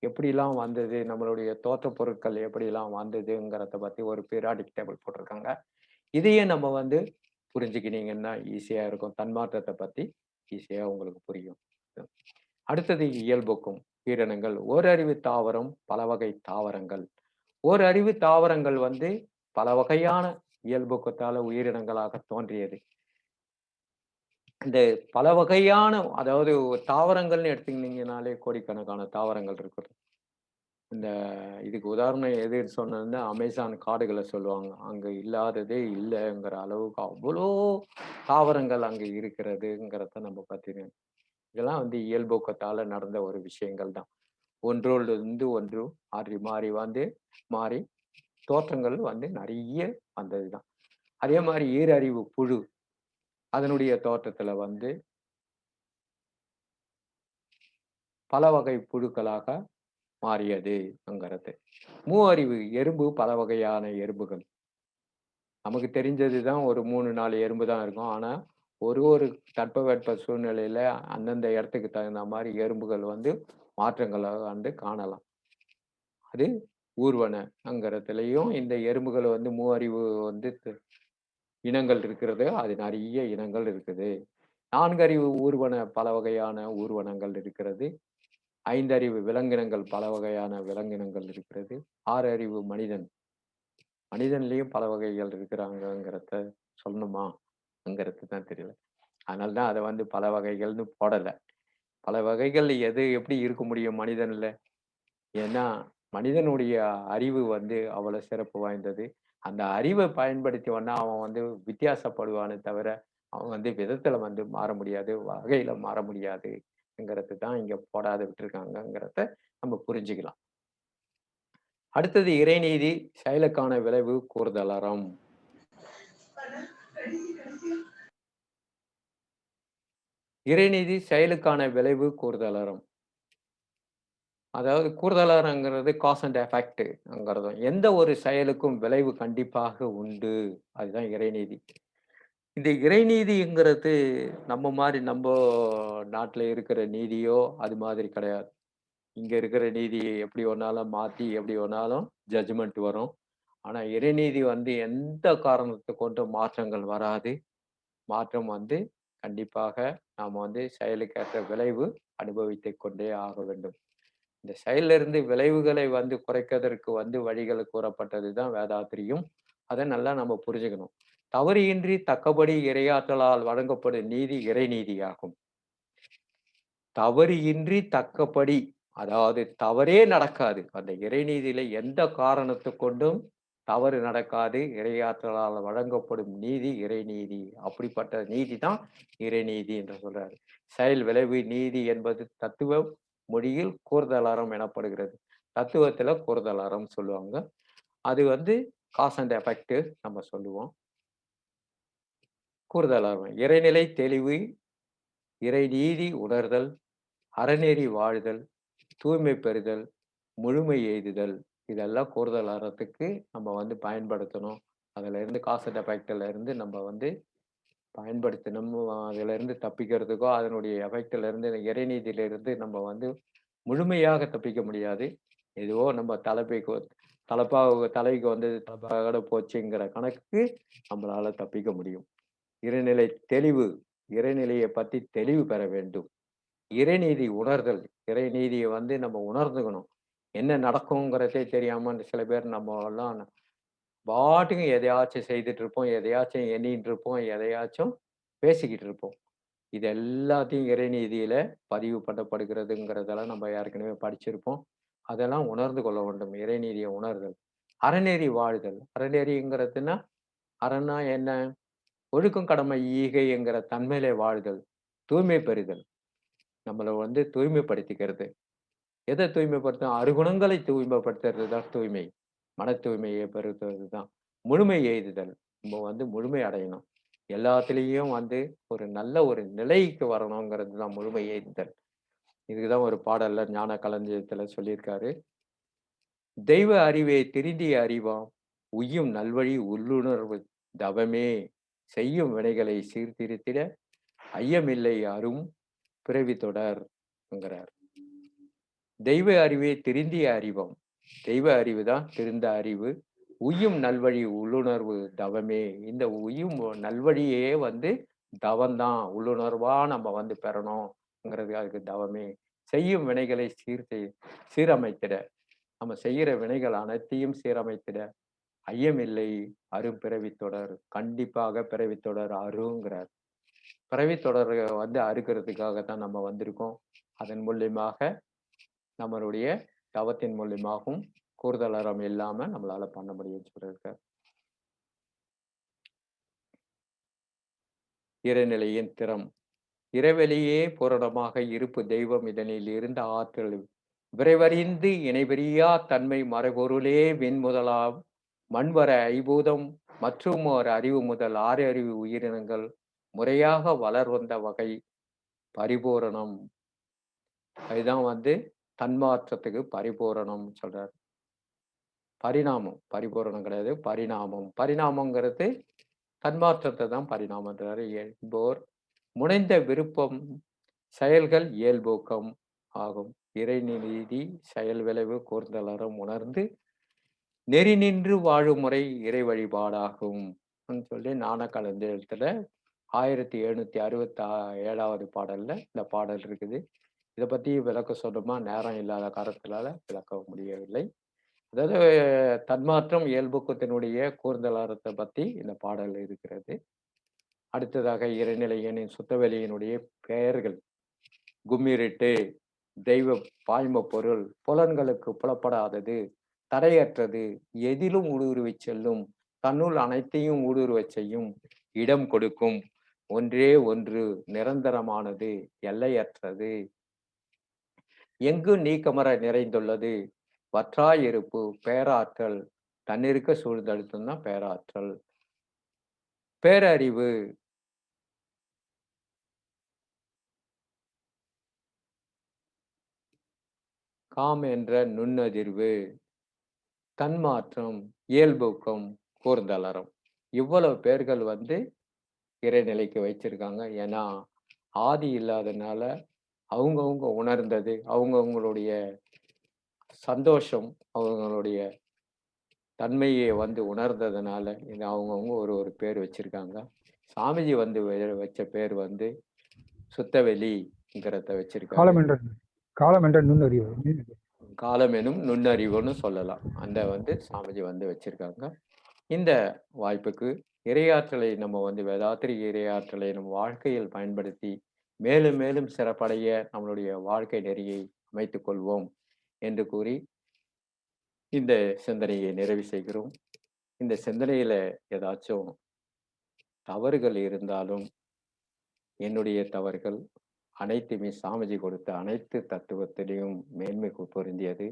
எப்படிலாம் வந்தது, நம்மளுடைய தோற்றப் பொருட்கள் எப்படிலாம் வந்ததுங்கிறத பத்தி ஒரு பீரியாடிக் டேபிள் போட்டிருக்காங்க. இதையே நம்ம வந்து புரிஞ்சுக்கினீங்கன்னா ஈஸியா இருக்கும். தன்மாற்றத்த பத்தி ஈஸியா உங்களுக்கு புரியும். அடுத்தது இயல்புக்கும் உயிரினங்கள். ஓரறிவு தாவரம், பல வகை தாவரங்கள். ஓரறிவு தாவரங்கள் வந்து பல வகையான இயல்புக்கத்தால உயிரினங்களாக தோன்றியது. இந்த பல வகையான அதாவது தாவரங்கள்னு எடுத்துக்கிட்டீங்கனாலே கோடிக்கணக்கான தாவரங்கள் இருக்குது. இந்த இதுக்கு உதாரணம் எதுன்னு சொன்னதுன்னா, அமேசான் காடுகள சொல்லுவாங்க. அங்க இல்லாததே இல்லங்கிற அளவுக்கு அவ்வளோ தாவரங்கள் அங்க இருக்கிறதுங்கிறத நம்ம பாத்தீங்க. இதெல்லாம் வந்து இயல்போக்கத்தால நடந்த ஒரு விஷயங்கள் தான். ஒன்றோடிருந்து ஒன்று மாறி மாறி வந்து மாறி தோற்றங்கள் வந்து நெறைய வந்ததுதான். அதே மாரி ஈரறிவு புழு, அதனுடைய தோற்றத்துல வந்து பல வகை புழுக்களாக மாறியதுங்கிறது. மூவறிவு எறும்பு, பல வகையான எறும்புகள். நமக்கு தெரிஞ்சது தான் ஒரு 3, 4 எறும்பு தான் இருக்கும். ஆனா, ஒரு தட்பவெட்ப சூழ்நிலையில அந்தந்த இடத்துக்கு தகுந்த மாரி எறும்புகள் வந்து மாற்றங்கள வந்து காணலாம். அது ஊர்வனங்கிறதுலயும் இந்த எறும்புகள் வந்து மூவறிவு வந்து இனங்கள் இருக்கிறது. அது நெறைய இனங்கள் இருக்குது. 4 அறிவு ஊர்வன பல வகையான ஊர்வனங்கள் இருக்கிறது. 5 அறிவு விலங்கினங்கள் பல வகையான விலங்கினங்கள் இருக்கிறது. 6 அறிவு மனிதன். மனிதன்லயும் பல வகைகள் இருக்கிறாங்கங்கிறத சொல்லணுமா? ங்கிறது தான் தெரியல. அதனால தான் அத வந்து பல வகைகள்னு போடல. பல வகைகள் எது எப்படி இருக்க முடியும் மனிதன்ல? ஏன்னா, மனிதனுடைய அறிவு வந்து அவ்வளவு சிறப்பு வாய்ந்தது. அந்த அறிவ பயன்படுத்தியவன்னா, அவன் வந்து வித்தியாசப்படுவானே தவிர, அவன் வந்து விதத்துல வந்து மாற முடியாது. வகையில மாற முடியாதுங்கிறது தான் இங்க போடாத விட்டுருக்காங்கங்கிறத நம்ம புரிஞ்சுக்கலாம். அடுத்தது இறைநீதி, செயலுக்கான விளைவு கூறுதலறம். இறைநீதி செயலுக்கான விளைவு கூறுதலறம். அதாவது கூறுதலறங்கிறது காஸ் அண்ட் எஃபெக்ட்ங்கிறதும். எந்த ஒரு செயலுக்கும் விளைவு கண்டிப்பாக உண்டு. அதுதான் இறைநீதி. இந்த இறைநீதிங்கிறது நம்ப நாட்டுல இருக்கிற நீதியோ அது மாதிரி கிடையாது. இங்க இருக்கிற நீதி எப்படி வேணாலும் மாத்தி எப்படி வேணாலும் ஜட்ஜ்மெண்ட் வரும். ஆனா இறைநீதி வந்து எந்த காரணத்த கொண்டும் மாற்றங்கள் வராது. மாற்றம் வந்து கண்டிப்பாக நாம வந்து செயலுக்கேற்ற விளைவு அனுபவித்துக் கொண்டே ஆக வேண்டும். இந்த செயல்ல இருந்து விளைவுகளை வந்து குறைக்கிறதற்கு வந்து வழிகள் கூறப்பட்டது தான் வேதாத்திரியும். அத நல்லா நம்ம புரிஞ்சுக்கணும். தவறியின்றி தக்கபடி இறையாற்றலால் வழங்கப்படும் நீதி இறைநீதியாகும். தவறியின்றி தக்கபடி அதாவது தவறே நடக்காது. அந்த இறைநீதியில எந்த காரணத்தைக் கொண்டும் தவறு நடக்காது. இறையாற்றலால் வழங்கப்படும் நீதி இறைநீதி. அப்படிப்பட்ட நீதி தான் இறைநீதி என்று சொல்றாரு. செயல் விளைவு நீதி என்பது தத்துவ மொழியில் கூர்தலறம் எனப்படுகிறது. தத்துவத்துல கூர்தலறம் சொல்லுவாங்க. அது வந்து காஸ் அண்ட் எஃபெக்ட் நம்ம சொல்லுவோம். கூர்தலறம் இறைநிலை தெளிவு, இறைநீதி உணர்தல், அறநெறி வாழ்தல், தூய்மை பெறுதல், முழுமை எய்துதல் இதெல்லாம் கூர்தலறத்துக்கு நம்ம வந்து பயன்படுத்தணும். அதுல இருந்து காஸ் அண்ட் எஃபெக்ட்ல இருந்து நம்ம வந்து பயன்படுத்தணும். அதுல இருந்து தப்பிக்கிறதுக்கோ, அதனுடைய எஃபெக்ட்ல இருந்து இறைநீதியில இருந்து நம்ம வந்து முழுமையாக தப்பிக்க முடியாது. ஏதோ நம்ம தலப்பா தலைக்கு வந்தது தலப்பாகோட போச்சுங்கிற கணக்குக்கு நம்மளால தப்பிக்க முடியும். இறைநிலை தெளிவு, இறைநிலையை பத்தி தெளிவு பெற வேண்டும். இறைநீதி உணர்தல், இறைநீதிய வந்து நம்ம உணர்ந்துக்கணும். என்ன நடக்குங்கிறதே தெரியாம சில பேர் நம்மலாம் பாட்டுக்கு எதையாச்சும் செய்துட்டு இருப்போம், எதையாச்சும் எண்ணிட்டு இருப்போம், எதையாச்சும் பேசிக்கிட்டு இருப்போம். இது எல்லாத்தையும் இறைநீதியில பதிவு பண்ணப்படுகிறதுங்கிறதெல்லாம் நம்ம ஏற்கனவே படிச்சிருப்போம். அதெல்லாம் உணர்ந்து கொள்ள வேண்டும். இறைநீதிய உணர்தல். அறநெறி வாழ்தல். அறநெறிங்கிறதுன்னா, அறன்னா என்ன? ஒழுக்கம், கடமை, ஈகை என்கிற தன்மையிலே வாழ்தல். தூய்மை பெறுதல். நம்மள வந்து தூய்மைப்படுத்திக்கிறது. எத தூய்மைப்படுத்தும்? அறுகுணங்களை தூய்மைப்படுத்துறது தான் தூய்மை. மன தூய்மையை பெறுவது தான். முழுமை எய்துதல். நம்ம வந்து முழுமை அடையணும். எல்லாத்துலயும் வந்து ஒரு நல்ல ஒரு நிலைக்கு வரணுங்கிறது தான் முழுமை எய்துதல். இதுக்கு தான் ஒரு பாடல்ல ஞான களஞ்சியத்துல சொல்லியிருக்காரு. தெய்வ அறிவே திருந்திய அறிவாம். உய்யும் நல்வழி உள்ளுணர்வு தவமே. செய்யும் வினைகளை சீர்திருத்திட ஐயமில்லை அரும் பிறவி தொடர் என்கிறார். தெய்வ அறிவே திருந்திய அறிவாம். தெய்வ அறிவு தான் திருந்த அறிவு. உய்யும் நல்வழி உள்ளுணர்வு தவமே. இந்த உய்யும் நல்வழியே வந்து தவம்தான். உள்ளுணர்வா நம்ம வந்து பெறணும்ங்கிறது அதுக்கு தவமே. செய்யும் வினைகளை சீரமைத்திட, நம்ம செய்யற வினைகள் அனைத்தையும் சீரமைத்திட ஐயமில்லை அரும் பிறவி தொடர். கண்டிப்பாக பிறவி தொடர் அருங்கிறார். பிறவி தொடர் வந்து அறுக்கிறதுக்காகத்தான் நம்ம வந்திருக்கோம். அதன் மூலியமாக நம்மளுடைய தவத்தின் மூலியமாகவும் கூறுதலறம் இல்லாம நம்மளால பண்ண முடியும்னு சொல்லியிருக்கார். இறைநிலையின் திறம். இறைவெளியே பூரணமாக இருப்பு தெய்வம் இதனில் இருந்த ஆற்றல் விரைவறிந்து இணைபெரியா தன்மை மறைபொருளே விண்முதலாம் மண்வர ஐபூதம் மற்றும் ஒரு அறிவு முதல் 6 அறிவு உயிரினங்கள் முறையாக வளர்வந்த வகை பரிபூரணம். அதுதான் வந்து தன்மாற்றத்துக்கு பரிபூரணம் சொல்றார். பரிணாமம். பரிபூரணம் கிடையாது, பரிணாமம். பரிணாமங்கிறது தன்மாற்றத்தை தான் பரிணாமன்றாரு. என்போர் முனைந்த விருப்பம் செயல்கள் இயல்பூக்கம் ஆகும். இறைநீதி செயல் விளைவு கூர்ந்தலறம் உணர்ந்து நெறி நின்று வாழும் முறை இறை வழிபாடாகும் சொல்லி ஞானக்கலந்தத்துல 1767வது பாடல்ல இந்த பாடல் இருக்குது. இதை பத்தி விளக்க சொன்னோமா நேரம் இல்லாத காரணத்தினால விளக்க முடியவில்லை. அதாவது தன்மாற்றம் இயல்பூக்கத்தினுடைய கூர்ந்தலாரத்தை பத்தி இந்த பாடல் இருக்கிறது. அடுத்ததாக இறைநிலையனின் சுத்தவெளியினுடைய பெயர்கள். கும்மிருட்டு, தெய்வ பாய்ம பொருள், புலன்களுக்கு புலப்படாதது, தடையற்றது, எதிலும் ஊடுருவி செல்லும், தன்னுள் அனைத்தையும் ஊடுருவ செய்யும், இடம் கொடுக்கும், ஒன்றே ஒன்று, நிரந்தரமானது, எல்லையற்றது, எங்கு நீக்கமர நிறைந்துள்ளது, வற்றாயிருப்பு, பேராற்றல், தன்னிருக்க சூழ்ந்தழுத்தும் தான் பேராற்றல். பேரறிவு, காம் என்ற நுண்ணதிர்வு, தன்மாற்றம், இயல்பூக்கம், கூர்ந்தலறம். இவ்வளவு பேர்கள் வந்து இறைநிலைக்கு வச்சிருக்காங்க. ஏன்னா ஆதி இல்லாதனால அவங்கவுங்க உணர்ந்தது, அவங்கவுங்களுடைய சந்தோஷம், அவங்களுடைய தன்மையை வந்து உணர்ந்ததுனால இது அவங்கவுங்க ஒரு ஒரு பேர் வச்சிருக்காங்க. சாமிஜி வந்து வச்ச பேர் வந்து சுத்தவெளிங்கிறத வச்சிருக்காங்க. காலம் என்ற நுண்ணறிவு. காலம் எனும் நுண்ணறிவுன்னு சொல்லலாம். அந்த வந்து சாமிஜி வந்து வச்சிருக்காங்க. இந்த வாய்ப்புக்கு இறையாற்றலை நம்ம வந்து வேதாத்திரி இறையாற்றலை நம்ம வாழ்க்கையில் பயன்படுத்தி மேலும் மேலும் சிறப்படைய நம்மளுடைய வாழ்க்கை நெறியை அமைத்துக் கொள்வோம் என்று கூறி இந்த சிந்தனையை நிறைவு செய்கிறோம். இந்த சிந்தனையில ஏதாச்சும் தவறுகள் இருந்தாலும் என்னுடைய தவறுகள் அனைத்துமே சாமிஜி கொடுத்த அனைத்து தத்துவத்திலையும் மேன்மைக்கு பொருந்தியது.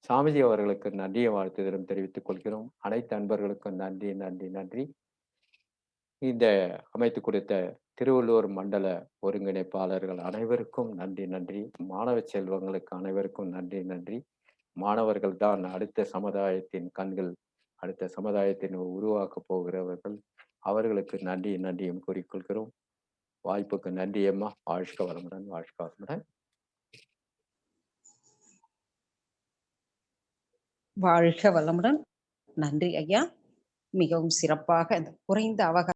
சாமிஜி அவர்களுக்கு நன்றியை வாழ்த்துதலும் தெரிவித்துக் கொள்கிறோம். அனைத்து அன்பர்களுக்கும் நன்றி நன்றி நன்றி. இந்த அமைத்து கொடுத்த திருவள்ளூர் மண்டல ஒருங்கிணைப்பாளர்கள் அனைவருக்கும் நன்றி நன்றி. மாணவ செல்வங்களுக்கு அனைவருக்கும் நன்றி நன்றி. மாணவர்கள் தான் அடுத்த சமுதாயத்தின் கண்கள், அடுத்த சமுதாயத்தின் உருவாக்க போகிறவர்கள். அவர்களுக்கு நன்றி நன்றியும் கூறிக்கொள்கிறோம். வாய்ப்புக்கு நன்றி அம்மா. வாழ்க வளமுடன், வாழ்க வளமுடன். வாழ்க வளமுடன். நன்றி ஐயா. மிகவும் சிறப்பாக குறைந்த அவகாசம்